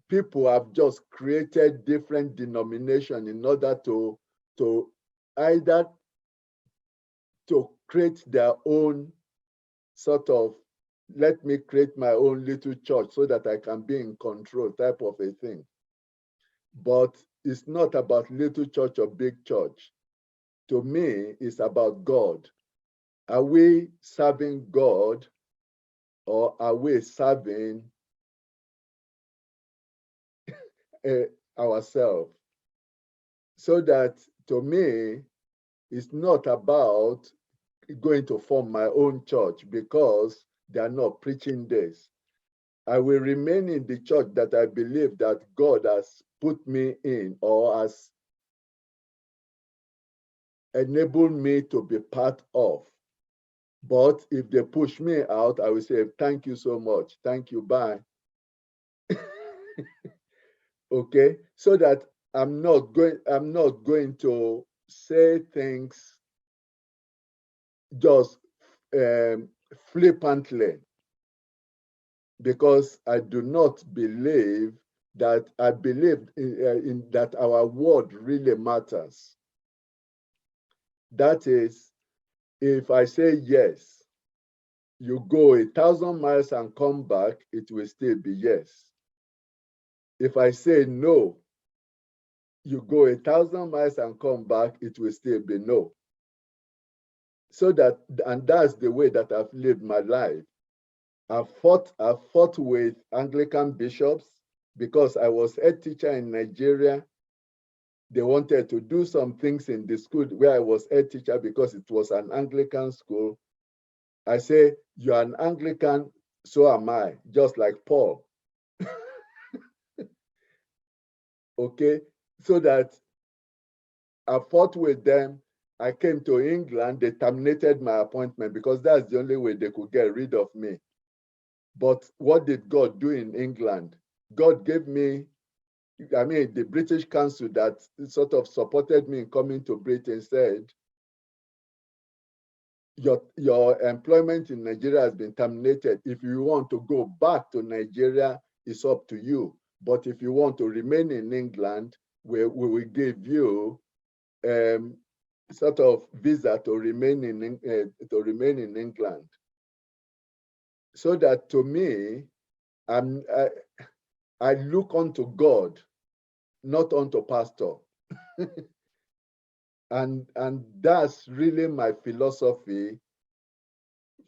people have just created different denominations in order to either to create their own sort of, let me create my own little church so that I can be in control type of a thing. But it's not about little church or big church. to me is about God. Are we serving God, or are we serving ourselves? So that to me, it's not about going to form my own church because they are not preaching this. I will remain in the church that I believe that God has put me in, or has enabled me to be part of. But if they push me out, I will say, thank you so much. Thank you, bye. Okay, so that I'm not going to say things just flippantly, because I do not believe that. I believe in that our word really matters. That is, if I say yes, you go 1,000 miles and come back, it will still be yes. If I say no, you go 1,000 miles and come back, it will still be no. So that, and that's the way that I've lived my life. I've fought with Anglican bishops because I was a teacher in Nigeria. They wanted to do some things in the school where I was a teacher because it was an Anglican school. I say, you're an Anglican, so am I, just like Paul. Okay, so that I fought with them. I came to England, they terminated my appointment because that's the only way they could get rid of me. But what did God do in England? God gave me, the British Council that sort of supported me in coming to Britain said, your employment in Nigeria has been terminated. If you want to go back to Nigeria, it's up to you. But if you want to remain in England, we will give you sort of visa to remain in England. So that to me, I look unto God, not unto pastor. and that's really my philosophy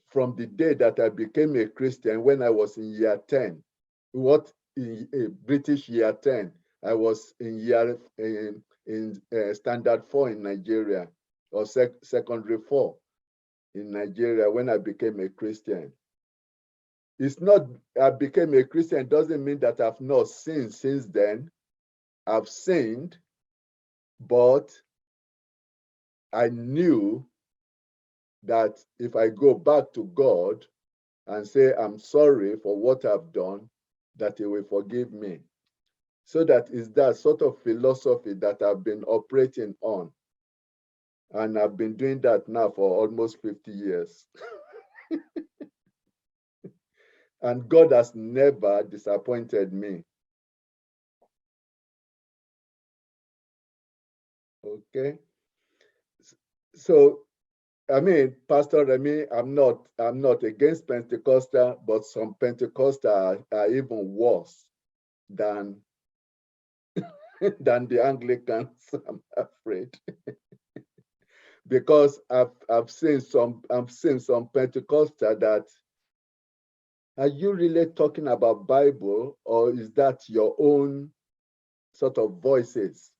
from the day that I became a Christian when I was in year 10. What in British year 10? I was in standard 4 in Nigeria, or secondary 4 in Nigeria when I became a Christian. It's not, I became a Christian doesn't mean that I've not sinned since then. I've sinned, but I knew that if I go back to God and say, I'm sorry for what I've done, that He will forgive me. So that is that sort of philosophy that I've been operating on. And I've been doing that now for almost 50 years. And God has never disappointed me. Okay. So, Pastor Remy, I'm not against Pentecostal, but some Pentecostal are even worse than the Anglicans, I'm afraid. Because I've seen some Pentecostal that, are you really talking about Bible, or is that your own sort of voices?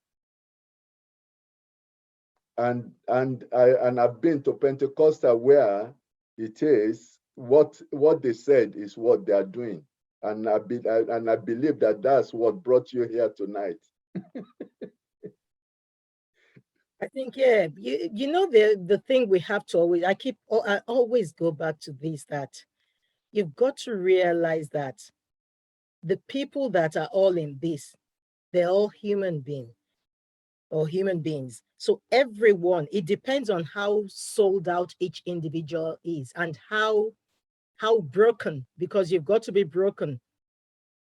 And I've been to Pentecostal where it is what they said is what they are doing, and I believe that that's what brought you here tonight. I think, yeah, you know, the thing we have to always, I always go back to this, that you've got to realize that the people that are all in this, they're all human beings. So everyone, it depends on how sold out each individual is and how broken, because you've got to be broken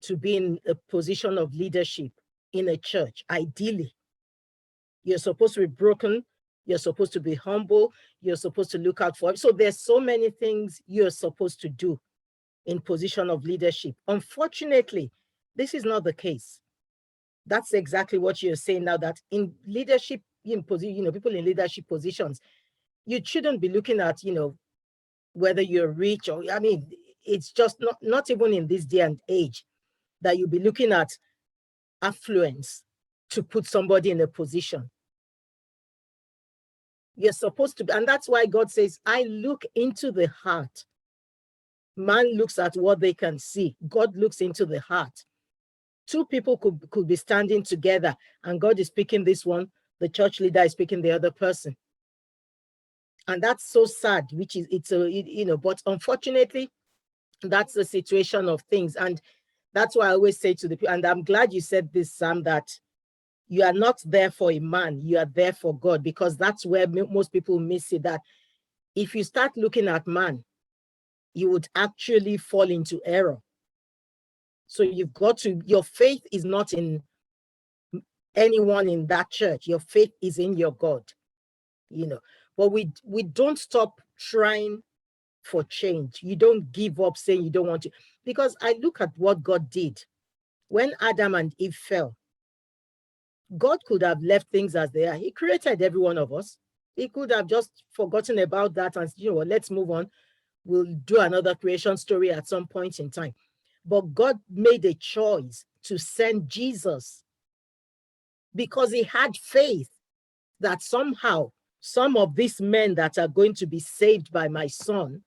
to be in a position of leadership in a church. Ideally, you're supposed to be broken. You're supposed to be humble. You're supposed to look out for it. So there's so many things you're supposed to do in position of leadership. Unfortunately, this is not the case. That's exactly what you're saying now, that in leadership people in leadership positions, you shouldn't be looking at, whether you're rich or, it's just not even in this day and age that you'll be looking at affluence to put somebody in a position. You're supposed to be, and that's why God says, I look into the heart. Man looks at what they can see. God looks into the heart. Two people could be standing together and God is speaking this one, the church leader is speaking the other person. And that's so sad, but unfortunately, that's the situation of things. And that's why I always say to the people, and I'm glad you said this, Sam, that you are not there for a man, you are there for God, because that's where most people miss it, that if you start looking at man, you would actually fall into error. So you've got to, your faith is not in anyone in that church. Your faith is in your God, But we don't stop trying for change. You don't give up saying you don't want to, because I look at what God did when Adam and Eve fell. God could have left things as they are. He created every one of us. He could have just forgotten about that and, let's move on. We'll do another creation story at some point in time. But God made a choice to send Jesus because he had faith that somehow some of these men that are going to be saved by my son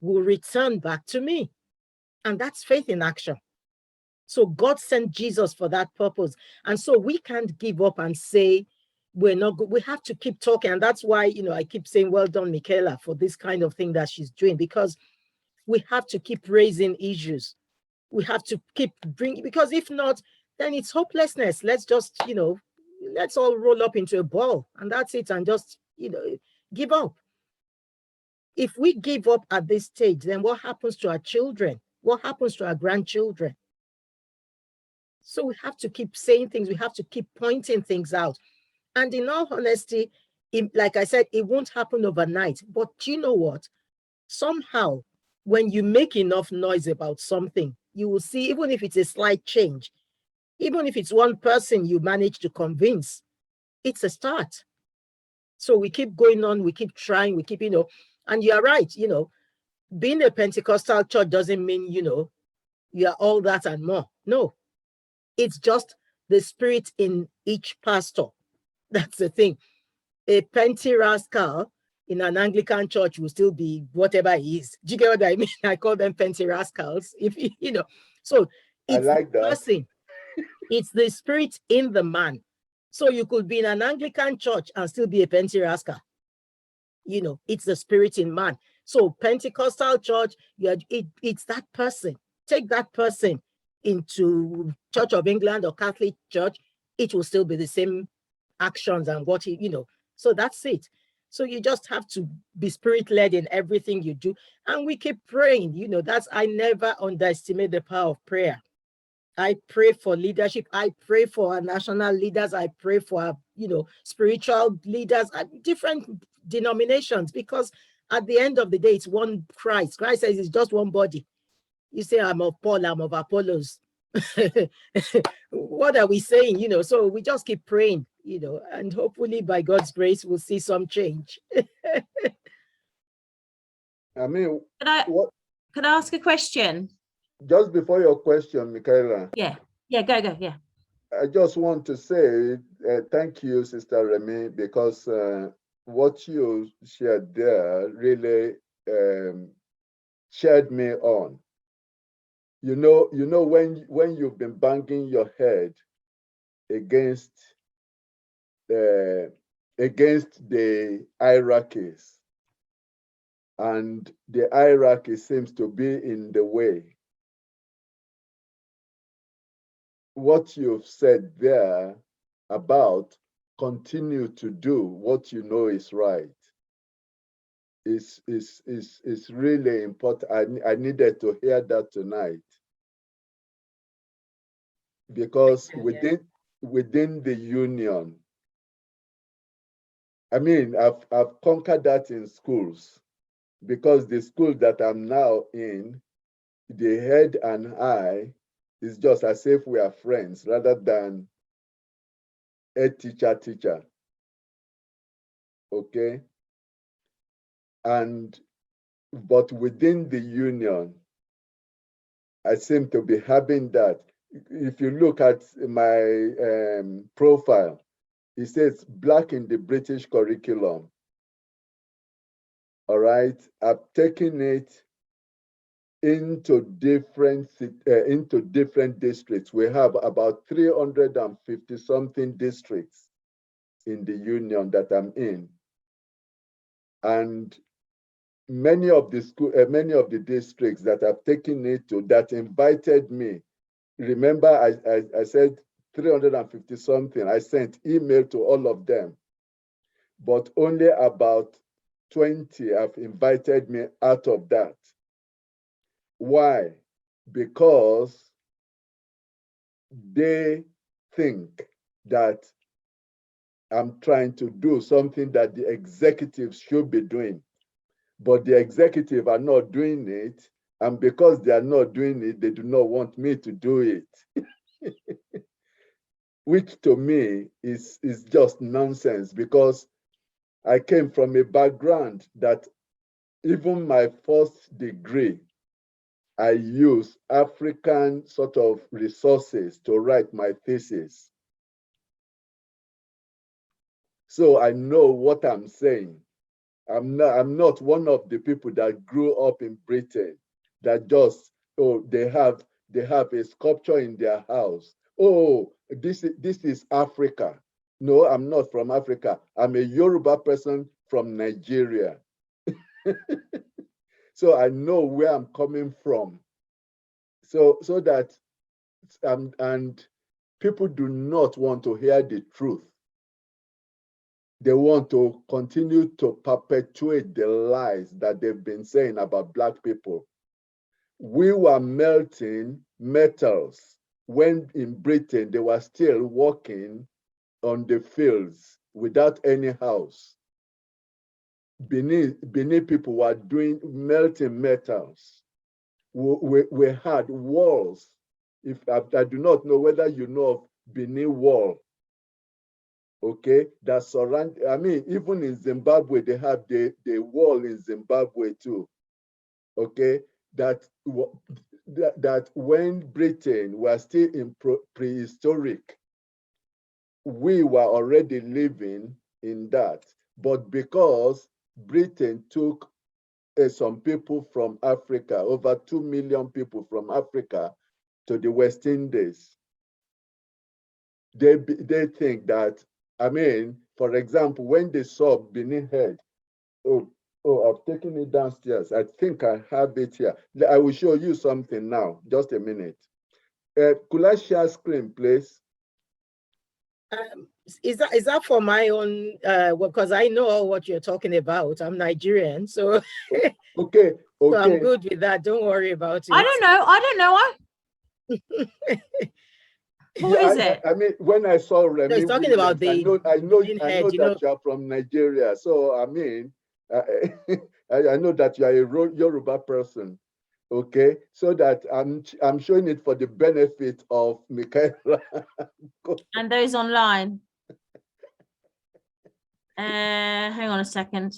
will return back to me. And that's faith in action. So God sent Jesus for that purpose. And so we can't give up and say, we're not good. We have to keep talking. And that's why, I keep saying, well done, Michaela, for this kind of thing that she's doing, because we have to keep raising issues. We have to keep bringing, because if not, then it's hopelessness. Let's just, let's all roll up into a ball and that's it. And just, give up. If we give up at this stage, then what happens to our children? What happens to our grandchildren? So we have to keep saying things. We have to keep pointing things out. And in all honesty, like I said, it won't happen overnight. But you know what? Somehow, when you make enough noise about something, you will see, even if it's a slight change, even if it's one person you manage to convince, it's a start. So we keep going on, we keep trying, we keep, and you're right, being a Pentecostal church doesn't mean, you are all that and more. No, it's just the spirit in each pastor. That's the thing. A Penty rascal in an Anglican church will still be whatever he is. Do you get what I mean? I call them Penty rascals. So it's I like the that. person. It's the spirit in the man. So you could be in an Anglican church and still be a Penty rascal. It's the spirit in man. So Pentecostal church, it's that person. Take that person into Church of England or Catholic Church, it will still be the same actions and what so that's it. So you just have to be spirit-led in everything you do, and we keep praying. I never underestimate the power of prayer. I pray for leadership. I pray for our national leaders. I pray for our spiritual leaders at different denominations, because at the end of the day, it's one Christ. Christ says it's just one body. You say, I'm of Paul, I'm of Apollos. What are we saying? So we just keep praying, and hopefully by God's grace we'll see some change. I mean, Could I ask a question? Just before your question, Michaela. Yeah, go, yeah. I just want to say thank you, Sister Remy, because what you shared there really cheered me on. When you've been banging your head against the hierarchies, and the hierarchy seems to be in the way. What you've said there about continue to do what you know is right is really important. I needed to hear that tonight, because within the union, I mean, I've conquered that in schools, because the school that I'm now in, the head and I is just as if we are friends rather than a teacher. okay? But within the union, I seem to be having that. If you look at my profile, it says Black in the British curriculum. All right, I've taken it into different districts. We have about 350 something districts in the union that I'm in, and many of the districts that I've taken it to that invited me. Remember, I said 350 something. I sent email to all of them, but only about 20 have invited me out of that. Why? Because they think that I'm trying to do something that the executives should be doing, but the executive are not doing it. And because they are not doing it, they do not want me to do it. Which to me is just nonsense, because I came from a background that even my first degree, I use African sort of resources to write my thesis. So I know what I'm saying. I'm not one of the people that grew up in Britain that just, oh, they have a sculpture in their house. Oh, this is Africa. No, I'm not from Africa. I'm a Yoruba person from Nigeria. So I know where I'm coming from. So that and people do not want to hear the truth. They want to continue to perpetuate the lies that they've been saying about Black people. We were melting metals when in Britain they were still working on the fields without any house. Benin people were melting metals. We had walls. If I do not know whether you know of Benin Wall, okay, that surround, I mean, even in Zimbabwe, they have the wall in Zimbabwe too, okay, that when Britain was still in prehistoric, we were already living in that. But because Britain took some people from Africa, over 2 million people from Africa to the West Indies, they think that, I mean, for example, when they saw Benin Head, oh, I've taken it downstairs. I think I have it here. I will show you something now. Just a minute. Could I share screen, please? Is that for my own? Because I know what you're talking about. I'm Nigerian, so Okay. so I'm good with that. Don't worry about it. I don't know. What is it? I mean, when I saw Remy, No, he's talking about the I know head, that you are from Nigeria. So I mean, I know that you are a Yoruba person. Okay, so that I'm showing it for the benefit of Michaela And those online. Hang on a second.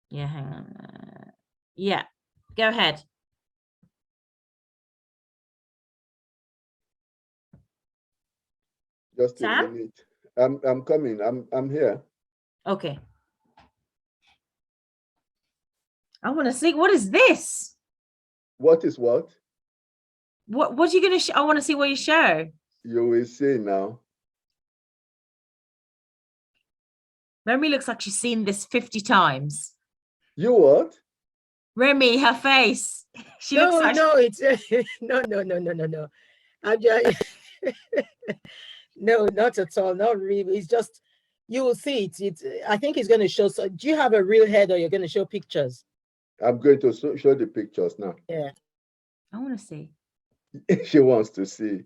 Yeah, hang on. Yeah, go ahead. Just Sam? a minute. I'm coming. I'm here. Okay. I want to see, what is this? What is what? What are you going to show? I want to see what you show. You will see now. Remy looks like she's seen this 50 times. You what? Remy, her face. She no, looks like no, it's no. I'm just no, not at all. Not really. It's just you will see it. It's I think it's going to show. So, do you have a real head, or you're going to show pictures? I'm going to show the pictures now. Yeah. I want to see. She wants to see.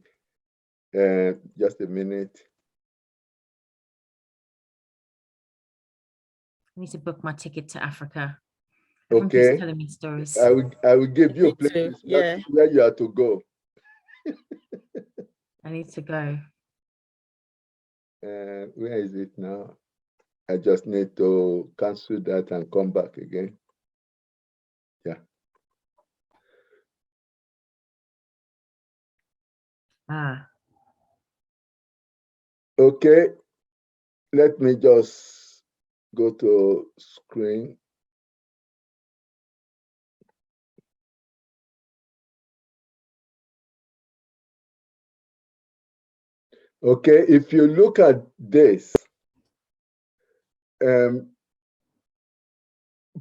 Just a minute. I need to book my ticket to Africa. Okay. Telling me stories. I will give you places where you are to go. I need to go. Where is it now? I just need to cancel that and come back again. Yeah. Okay, let me just go to screen. Okay, if you look at this,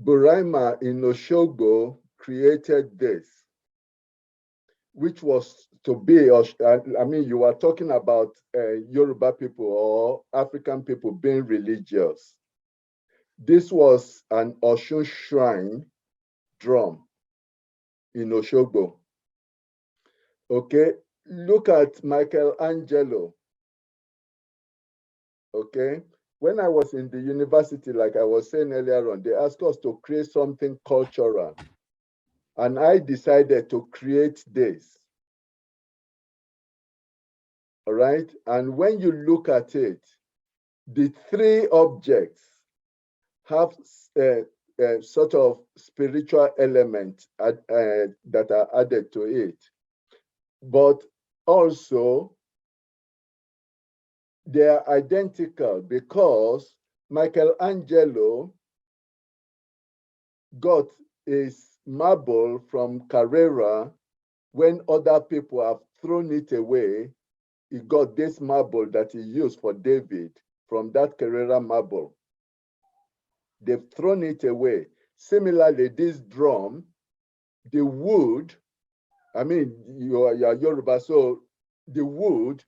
Buraima in Oshogo created this, which was to be, I mean, you are talking about Yoruba people or African people being religious. This was an Oshun shrine drum in Oshogo. Okay, look at Michelangelo. Okay, when I was in the university, like I was saying earlier on, they asked us to create something cultural. And I decided to create this. All right, and when you look at it, the three objects have sort of spiritual elements that are added to it. But also, they are identical because Michelangelo got his marble from Carrara when other people have thrown it away. He got this marble that he used for David from that Carrara marble. They've thrown it away. Similarly, this drum, the wood, I mean, you're Yoruba, so the wood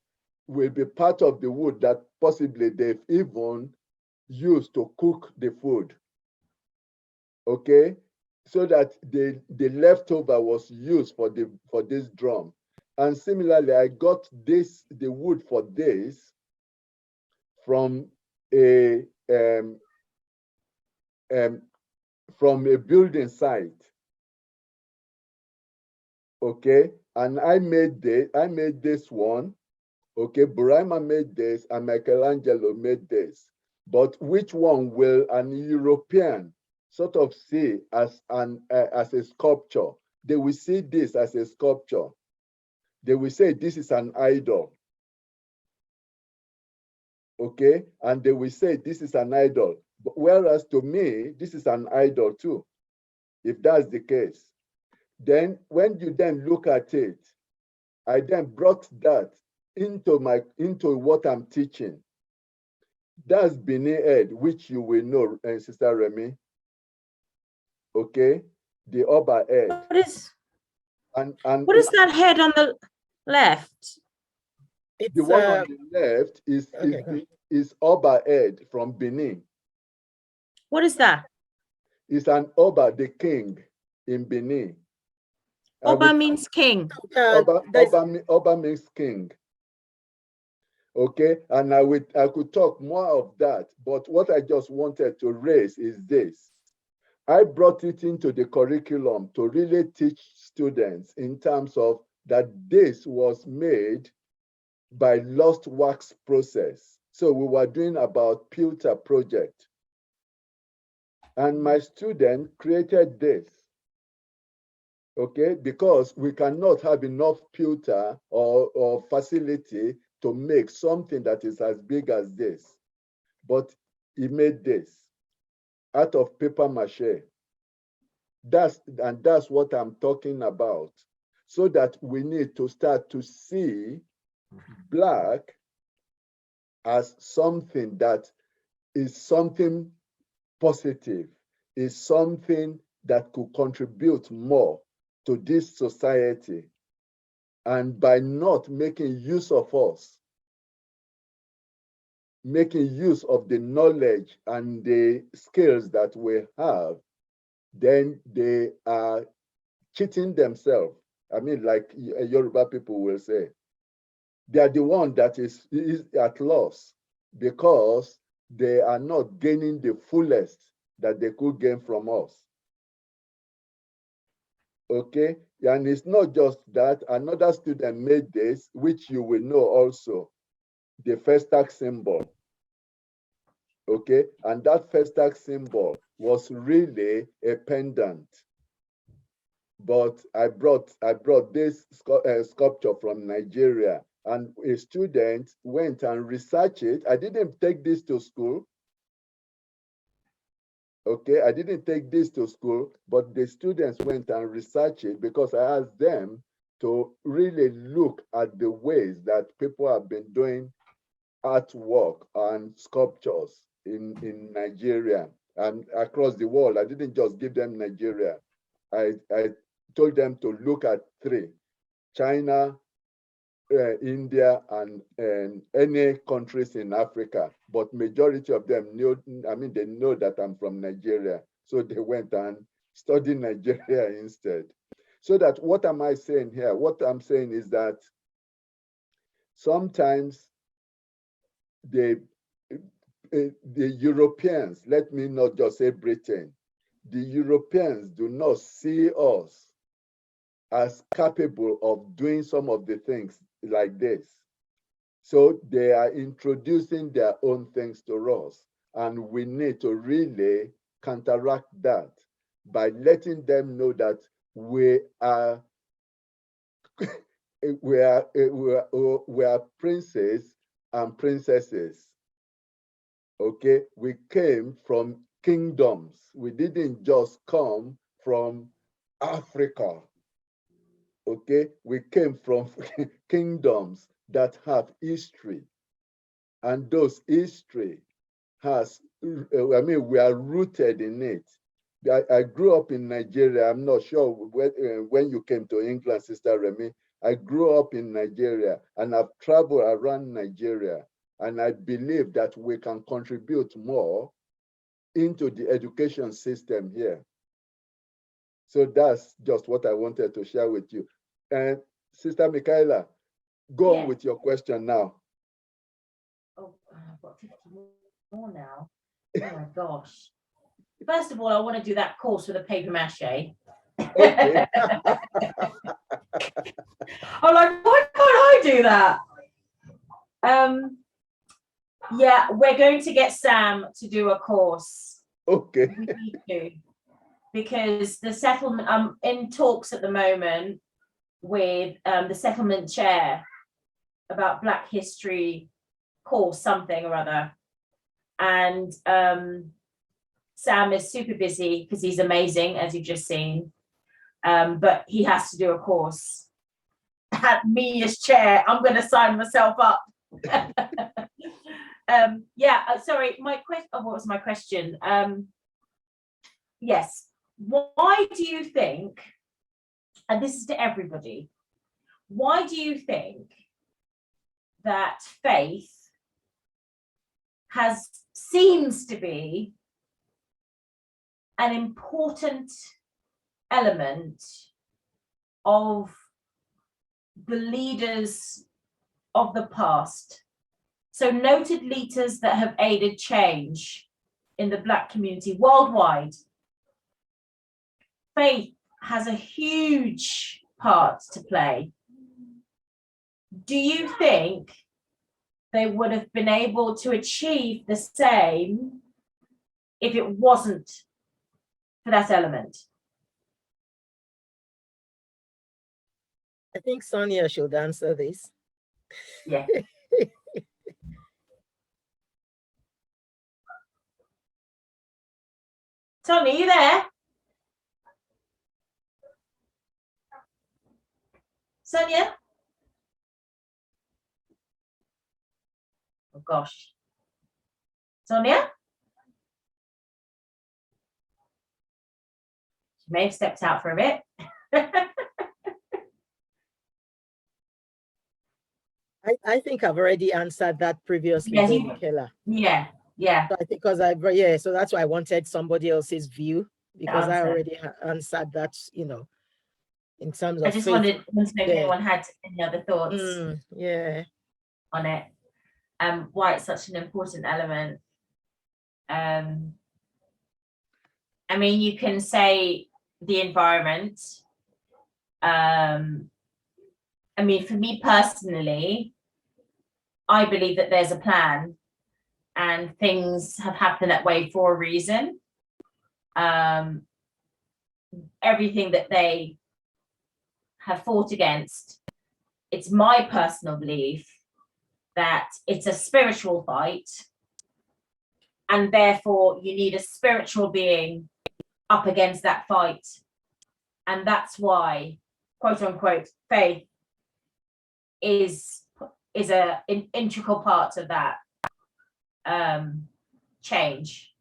will be part of the wood that possibly they've even used to cook the food. Okay, so that the leftover was used for this drum. And similarly, I got the wood for this from a building site. Okay, and I made this one. Okay, Buraima made this and Michelangelo made this. But which one will an European sort of see as a sculpture? They will see this as a sculpture. They will say this is an idol. Okay, and they will say this is an idol. But whereas to me, this is an idol too, if that's the case. Then when you then look at it, I then brought that into what I'm teaching. That's Benin head, which you will know, Sister Remy. Okay, the Oba head. What is that head on the left? The one on the left is Oba head from Benin. What is that? It's an Oba, the king in Benin. Oba means king. Oba means king. Okay, and I could talk more of that, but what I just wanted to raise is this. I brought it into the curriculum to really teach students in terms of that this was made by lost wax process. So we were doing about pewter project. And my student created this. Okay, because we cannot have enough pewter or facility to make something that is as big as this. But he made this out of paper mache. That's what I'm talking about. So that we need to start to see black as something that is something positive, is something that could contribute more to this society. And by not making use of us, making use of the knowledge and the skills that we have, then they are cheating themselves. I mean, like Yoruba people will say, they are the one that is at loss because they are not gaining the fullest that they could gain from us. Okay, and it's not just that. Another student made this, which you will know also, the first tax symbol. Okay, and that Festac symbol was really a pendant. But I brought this sculpture from Nigeria, and a student went and researched it. I didn't take this to school. Okay, I didn't take this to school, but the students went and researched it because I asked them to really look at the ways that people have been doing artwork and sculptures in Nigeria and across the world. I didn't just give them Nigeria. I told them to look at three: China, India, and any countries in Africa. But majority of them knew, I mean, they know that I'm from Nigeria. So they went and studied Nigeria instead. So that, what am I saying here? What I'm saying is that sometimes the Europeans, let me not just say Britain, the Europeans do not see us as capable of doing some of the things like this. So they are introducing their own things to us, and we need to really counteract that by letting them know that we are we are princes and princesses. Okay, we came from kingdoms. We didn't just come from Africa. Okay, we came from kingdoms that have history, and those history has, I mean, we are rooted in it. I grew up in Nigeria. I'm not sure when you came to England, Sister Remy. I grew up in Nigeria, and I've traveled around Nigeria, and I believe that we can contribute more into the education system here. So that's just what I wanted to share with you. And Sister Michaela, go on with your question now. Oh, I've got 50 more now. Oh my gosh. First of all, I want to do that course with a paper mache. Okay. I'm like, why can't I do that? Yeah, we're going to get Sam to do a course. Okay. We need to, because the settlement, I'm in talks at the moment with the settlement chair about Black history course, something or other. And Sam is super busy because he's amazing, as you've just seen. But he has to do a course. At me as chair, I'm going to sign myself up. Sorry, my question. Oh, what was my question? Yes. Why do you think, and this is to everybody, why do you think that faith seems to be an important element of the leaders of the past? So noted leaders that have aided change in the Black community worldwide. Faith has a huge part to play. Do you think they would have been able to achieve the same if it wasn't for that element? I think Sonia should answer this. Yeah. Tony, you there? Sonia? Oh gosh. Sonia? She may have stepped out for a bit. I think I've already answered that previously, Yes, Michaela. Yeah. So I think so that's why I wanted somebody else's view, because I already answered that, in terms of I just faith. wanted to know if anyone had any other thoughts on it, why it's such an important element. I mean, you can say the environment. I mean, for me personally, I believe that there's a plan and things have happened that way for a reason. Everything that they have fought against, it's my personal belief that it's a spiritual fight, and therefore you need a spiritual being up against that fight. And that's why, quote unquote, faith is an integral part of that change.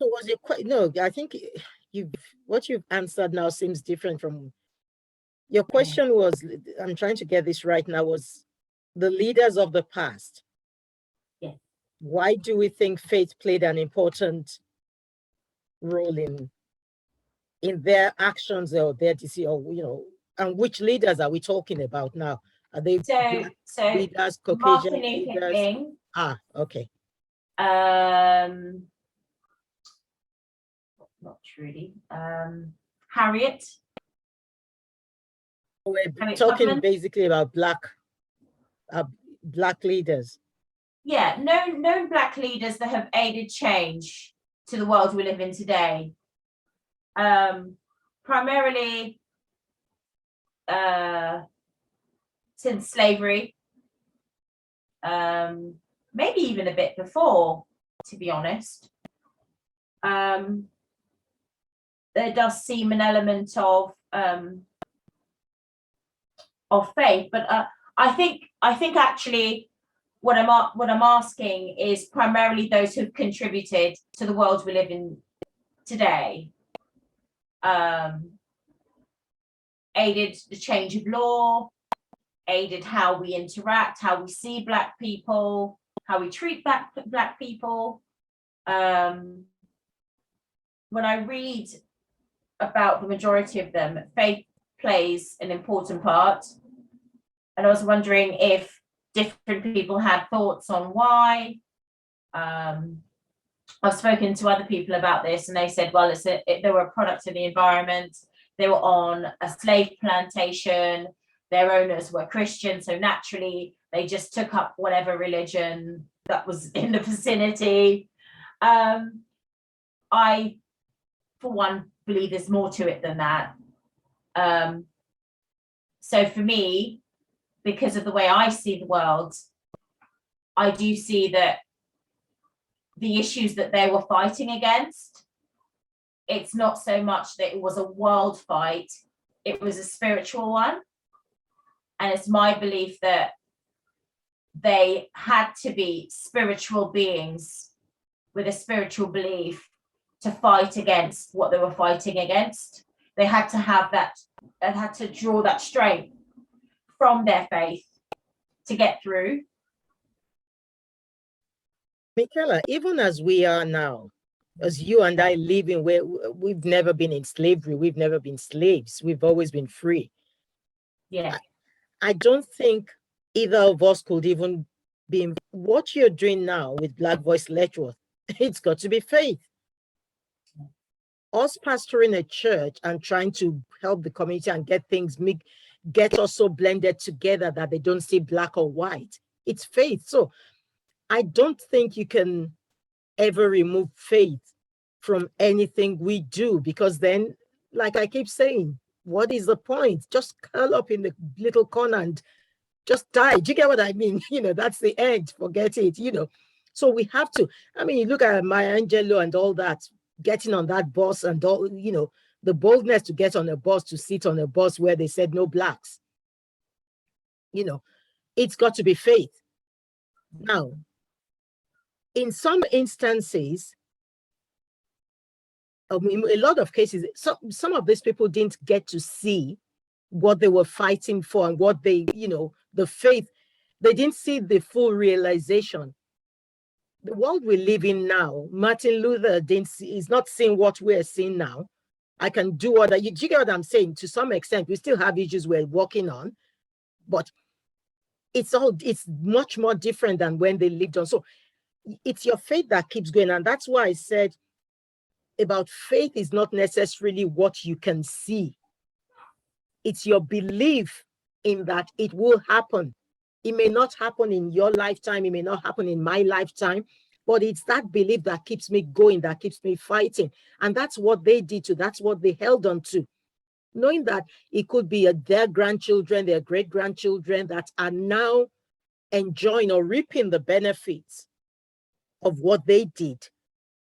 So was your no? I think what you've answered now seems different from your question. Was, I'm trying to get this right now, was the leaders of the past. Yeah. Why do we think faith played an important role in their actions or their decision, or and which leaders are we talking about now? Are they black leaders, Caucasian Martin Luther leaders? King, Okay. not truly. Harriet. We're Harriet talking Tubman. basically about black leaders. Yeah, known black leaders that have aided change to the world we live in today. Primarily since slavery, maybe even a bit before, to be honest. There does seem an element of faith, but I think actually what I'm asking is primarily those who've contributed to the world we live in today, aided the change of law, aided how we interact, how we see black people, how we treat black people. When I read about the majority of them, faith plays an important part. And I was wondering if different people had thoughts on why. I've spoken to other people about this, and they said, well, they were a product of the environment. They were on a slave plantation. Their owners were Christian, so naturally they just took up whatever religion that was in the vicinity. I, for one, believe there's more to it than that. So for me, because of the way I see the world, I do see that the issues that they were fighting against, it's not so much that it was a world fight, it was a spiritual one. And it's my belief that they had to be spiritual beings with a spiritual belief to fight against what they were fighting against. They had to have that, and had to draw that strength from their faith to get through. Michaela, even as we are now, as you and I live in where we've never been in slavery, we've never been slaves, we've always been free. Yeah. I don't think either of us could even be what you're doing now with Black Voice Letchworth. It's got to be faith. Us pastoring a church and trying to help the community and get us so blended together that they don't see black or white. It's faith. So I don't think you can ever remove faith from anything we do, because then, like I keep saying, what is the point? Just curl up in the little corner and just die. Do you get what I mean? That's the end. Forget it, So we have to, you look at Maya Angelou and all that, getting on that bus and all, the boldness to get on a bus, to sit on a bus where they said no blacks. It's got to be faith. Now, in some instances, a lot of cases, some of these people didn't get to see what they were fighting for and what they, the faith, they didn't see the full realization. The world we live in now, Martin Luther is not seeing what we're seeing now. I can do what you get what I'm saying? To some extent, we still have issues we're working on, but it's much more different than when they lived on. So it's your faith that keeps going. And that's why I said about faith is not necessarily what you can see. It's your belief in that it will happen. It may not happen in your lifetime, it may not happen in my lifetime, but it's that belief that keeps me going, that keeps me fighting. And that's what they did too. That's what they held on to. Knowing that it could be their grandchildren, their great-grandchildren that are now enjoying or reaping the benefits of what they did.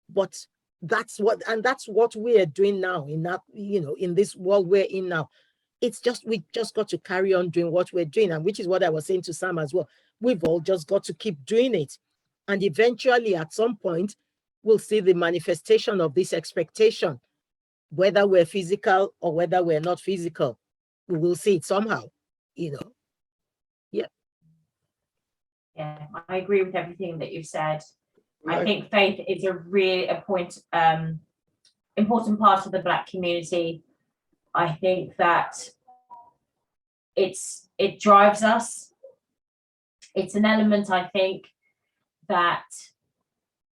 But that's what we are doing now in that, in this world we're in now. We just got to carry on doing what we're doing, and which is what I was saying to Sam as well. We've all just got to keep doing it. And eventually, at some point, we'll see the manifestation of this expectation, whether we're physical or whether we're not physical. We will see it somehow, Yeah. Yeah, I agree with everything that you've said. I Right. think faith is a really important part of the Black community. I think that it drives us. It's an element, I think, that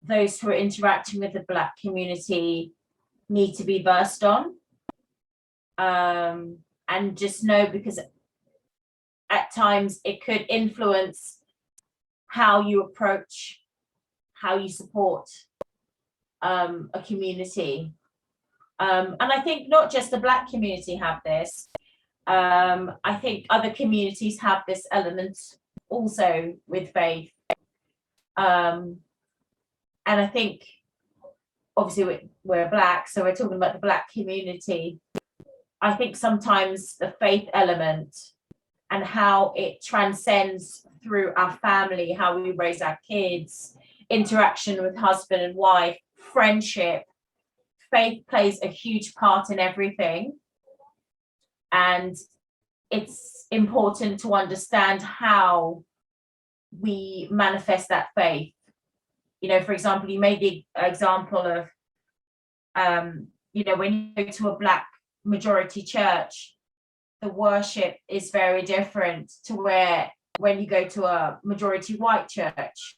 those who are interacting with the Black community need to be versed on. And just know, because at times it could influence how you approach, how you support a community. And I think not just the Black community have this. I think other communities have this element also with faith. And I think, obviously, we're Black, so we're talking about the Black community. I think sometimes the faith element and how it transcends through our family, how we raise our kids, interaction with husband and wife, friendship, faith plays a huge part in everything. And it's important to understand how we manifest that faith. For example, you made the example of, when you go to a Black majority church, the worship is very different to when you go to a majority white church.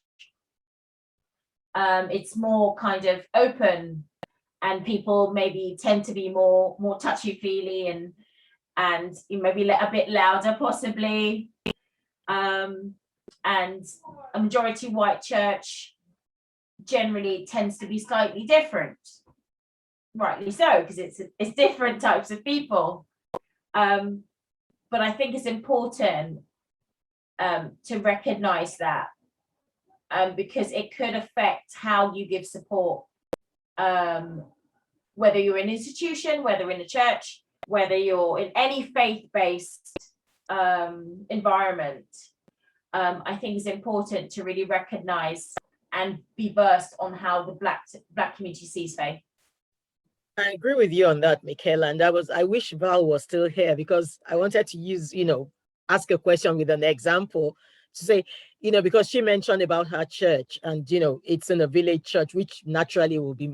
It's more kind of open, and people maybe tend to be more touchy-feely and maybe a bit louder possibly. And a majority white church generally tends to be slightly different, rightly so, because it's different types of people. But I think it's important to recognize that, because it could affect how you give support, whether you're in an institution, whether in a church, whether you're in any faith-based environment. I think it's important to really recognize and be versed on how the Black community sees faith. I agree with you on that, Michaela. And I wish Val was still here, because I wanted to use, ask a question with an example to say, because she mentioned about her church, and, it's in a village church, which naturally will be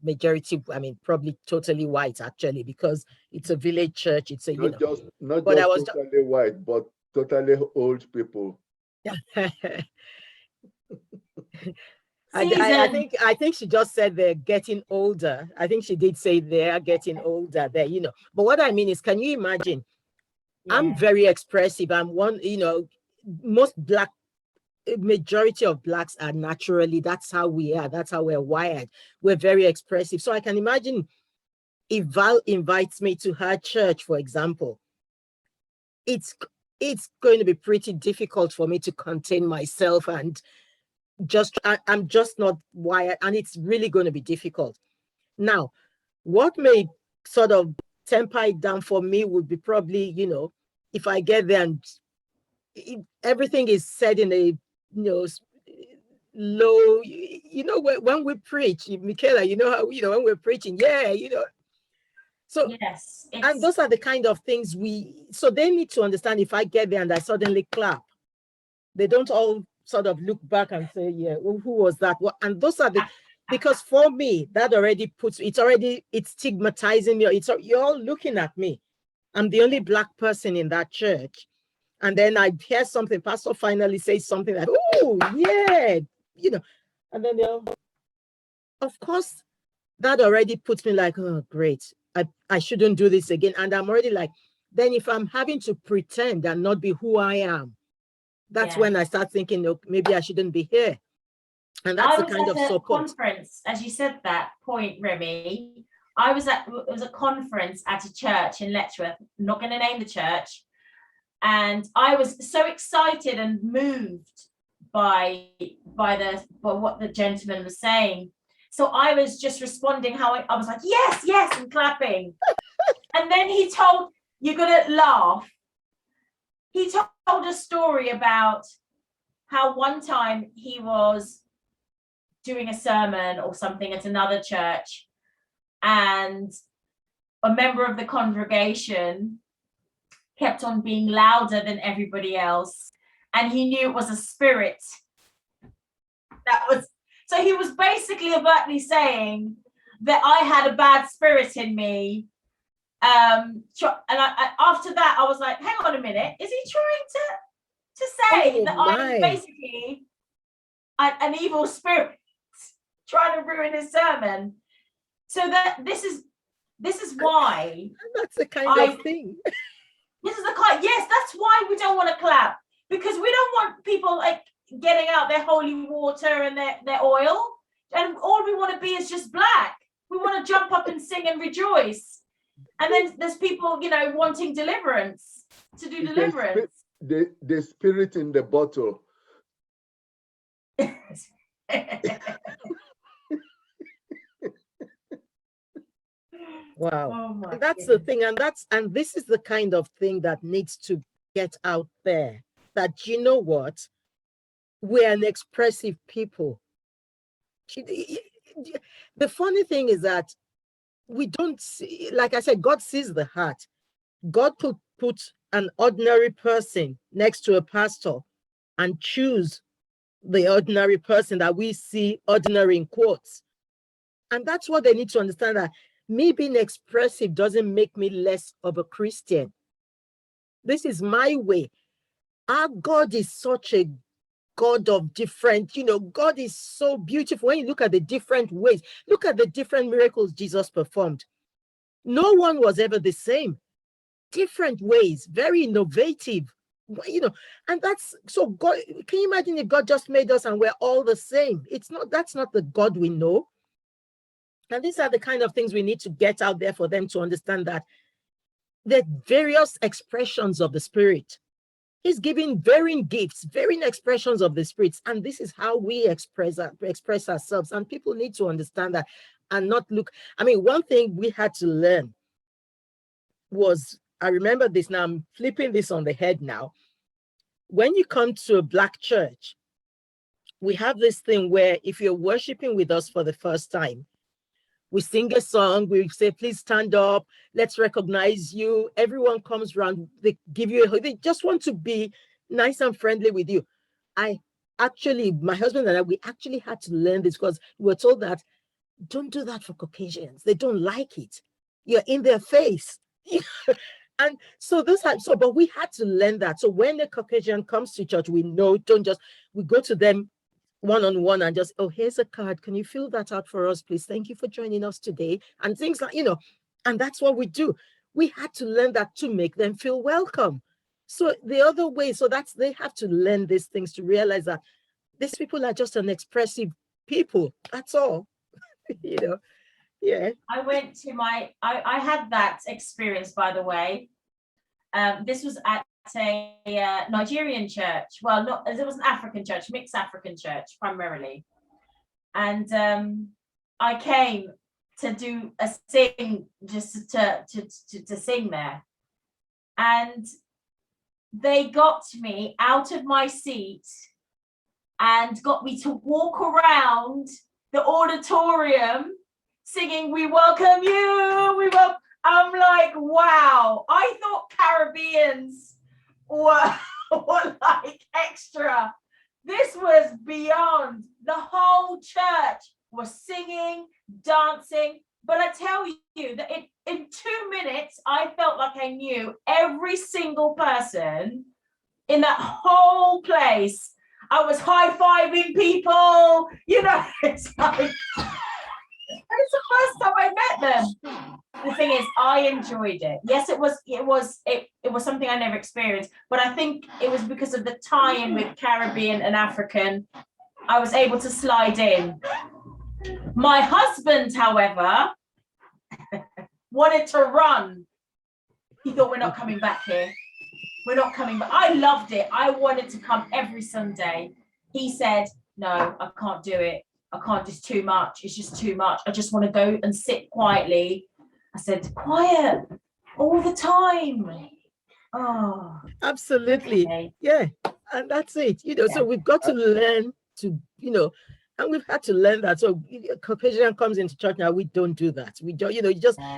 majority, probably totally white, actually, because it's a village church. It's Not just but totally white, but totally old people. I think she just said they're getting older. I think she did say they're getting older there, But what I mean is, can you imagine? Yeah. I'm very expressive. I'm one, most Black, majority of Blacks are naturally, that's how we are. That's how we're wired. We're very expressive. So I can imagine if Val invites me to her church, for example, it's going to be pretty difficult for me to contain myself, and I'm just not wired, and it's really going to be difficult. Now, what may sort of temper it down for me would be probably, if I get there and everything is said in a, low, when we preach, Michaela, how, when we're preaching, So, yes, and those are the kind of things so they need to understand, if I get there and I suddenly clap, they don't all sort of look back and say, yeah, well, who was that? And those are because for me, that already it's stigmatizing me. You're all looking at me. I'm the only Black person in that church. And then I hear something, pastor finally says something like, oh, yeah, and then of course, that already puts me like, oh, great. I shouldn't do this again. And I'm already like, then if I'm having to pretend and not be who I am, That's Yeah. when I start thinking, oh, maybe I shouldn't be here. And that's I the was kind at of a support. conference, as you said that point, Remy. It was a conference at a church in Letchworth. I'm not going to name the church. And I was so excited and moved by what the gentleman was saying. So I was just responding how I was like, yes, yes, and clapping. And then he told, you're going to laugh. He told a story about how one time he was doing a sermon or something at another church, and a member of the congregation kept on being louder than everybody else, and he knew it was a spirit. So he was basically overtly saying that I had a bad spirit in me. And after that, I was like, hang on a minute, is he trying to say that I'm basically an evil spirit trying to ruin his sermon? So that this is why. That's the kind of thing. This is the kind. Yes, that's why we don't want to clap, because we don't want people like getting out their holy water and their oil, and all we want to be is just black. We want to jump up and sing and rejoice. And then there's people, wanting deliverance, to do deliverance. The spirit in the bottle. Wow. Oh And that's the thing. And this is the kind of thing that needs to get out there, that, you know what? We're an expressive people. The funny thing is that we don't see, like I said, God sees the heart. God could put an ordinary person next to a pastor and choose the ordinary person that we see, ordinary in quotes. And that's what they need to understand, that me being expressive doesn't make me less of a Christian. This is my way. Our God is such a God of different, God is so beautiful. When you look at the different ways, look at the different miracles Jesus performed. No one was ever the same. Different ways, very innovative, and that's so God. Can you imagine if God just made us and we're all the same? That's not the God we know. And these are the kind of things we need to get out there for them to understand, that the various expressions of the Spirit. He's giving varying gifts, varying expressions of the spirits, and this is how we express ourselves. And people need to understand that and not look. I mean, one thing we had to learn was, I remember this now, I'm flipping this on the head now. When you come to a Black church, we have this thing where if you're worshiping with us for the first time, we sing a song, we say, please stand up, let's recognize you. Everyone comes around, they give you a hug. They just want to be nice and friendly with you. My husband and I, we actually had to learn this, because we were told that don't do that for Caucasians. They don't like it. You're in their face. And so but we had to learn that. So when a Caucasian comes to church, we know, we go to them one-on-one and just, oh, here's a card. Can you fill that out for us, please? Thank you for joining us today. And things like, and that's what we do. We had to learn that to make them feel welcome. So the other way, they have to learn these things to realize that these people are just an expressive people. That's all, Yeah. I went to I had that experience, by the way. This was at a Nigerian church. Well, it was an African church, mixed African church primarily. And I came to do a sing, just to sing there. And they got me out of my seat and got me to walk around the auditorium singing, "We welcome you, I'm like, wow. I thought Caribbeans were like extra. This was beyond. The whole church was singing, dancing. But I tell you that in 2 minutes, I felt like I knew every single person in that whole place. I was high-fiving people, it's like, And it's the first time I met them. The thing is, I enjoyed it. Yes, it was something I never experienced, but I think it was because of the tie-in with Caribbean and African. I was able to slide in. My husband, however, wanted to run. He thought, we're not coming back here. We're not coming back. I loved it. I wanted to come every Sunday. He said, no, I can't do it. I can't, it's too much. It's just too much. I just want to go and sit quietly. I said, quiet all the time. Oh, Absolutely. okay. Yeah. And that's it. So we've got to learn to, and we've had to learn that. So Caucasian comes into church now, we don't do that. We don't,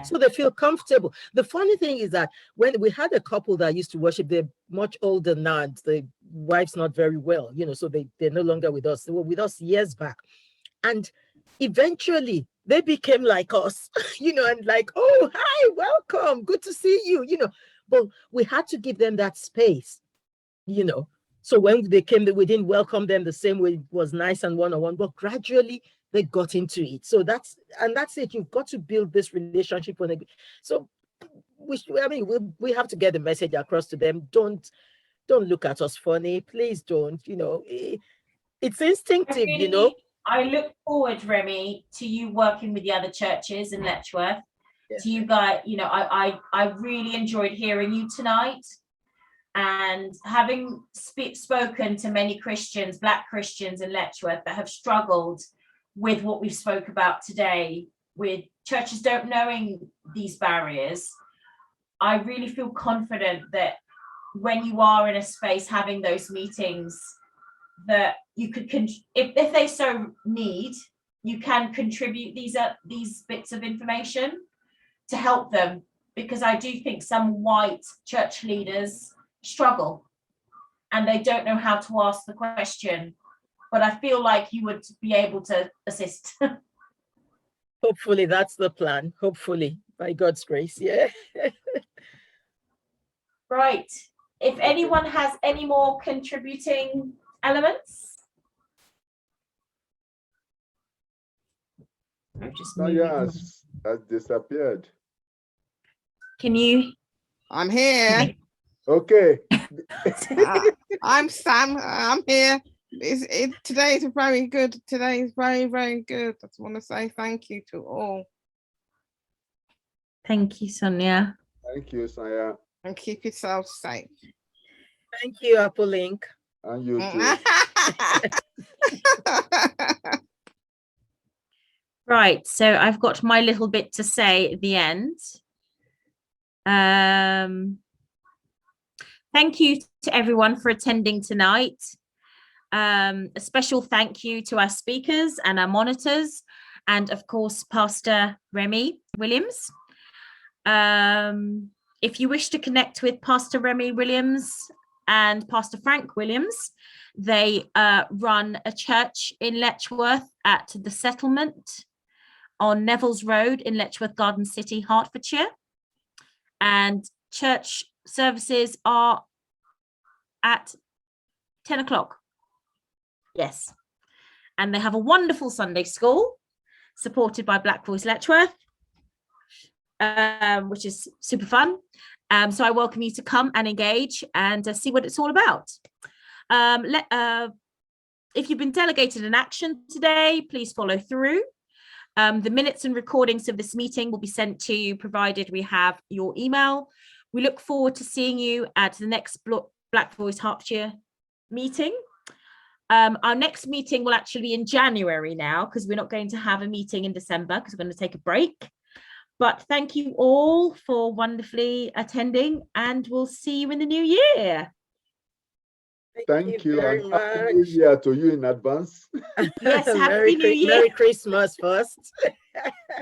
so they feel comfortable. The funny thing is that when we had a couple that used to worship, they're much older now, and the wife's not very well, so they're no longer with us. They were with us years back. And eventually they became like us, and like, oh, hi, welcome, good to see you, but we had to give them that space, So when they came, we didn't welcome them the same way. It was nice and one-on-one, but gradually they got into it. So that's it. You've got to build this relationship. So we have to get the message across to them. Don't look at us funny. Please don't, it's instinctive, I look forward, Remy, to you working with the other churches in Letchworth. Yeah. To you guys, I really enjoyed hearing you tonight. And having spoken to many Christians, Black Christians in Letchworth that have struggled with what we've spoke about today, with churches don't knowing these barriers, I really feel confident that when you are in a space having those meetings, that you could, if they so need, you can contribute these bits of information to help them, because I do think some white church leaders struggle and they don't know how to ask the question, but I feel like you would be able to assist. Hopefully that's the plan, hopefully, by God's grace. Yeah. Right, if anyone has any more contributing elements. I've just Has disappeared. Can you? I'm here. Okay. I'm Sam. I'm here. Today is very good. Today is very, very good. I just want to say thank you to all. Thank you, Sonia. Thank you, Saya. And keep yourself safe. Thank you, Apple Link. And you too. Right, so I've got my little bit to say at the end. Thank you to everyone for attending tonight. A special thank you to our speakers and our monitors, and of course, Pastor Remy Williams. If you wish to connect with Pastor Remy Williams and Pastor Frank Williams, they run a church in Letchworth at the Settlement on Neville's Road in Letchworth Garden City, Hertfordshire. And church services are at 10 o'clock. Yes. And they have a wonderful Sunday school supported by Black Voice Letchworth, which is super fun. So I welcome you to come and engage and see what it's all about. If you've been delegated an action today, please follow through. The minutes and recordings of this meeting will be sent to you, provided we have your email. We look forward to seeing you at the next Black Voice Hertfordshire meeting. Our next meeting will actually be in January now, because we're not going to have a meeting in December because we're going to take a break. But thank you all for wonderfully attending, and we'll see you in the new year. Thank you, very and much. Happy New Year to you in advance. Yes, Happy New Year. Merry Christmas first.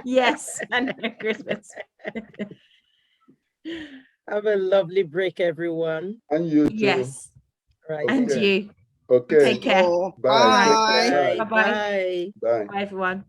Yes, and Merry Christmas. Have a lovely break, everyone. And you too. Yes, Right. and Okay. you. Okay. Take care. Oh, Bye. bye. Bye-bye. Bye. Bye. Bye, everyone.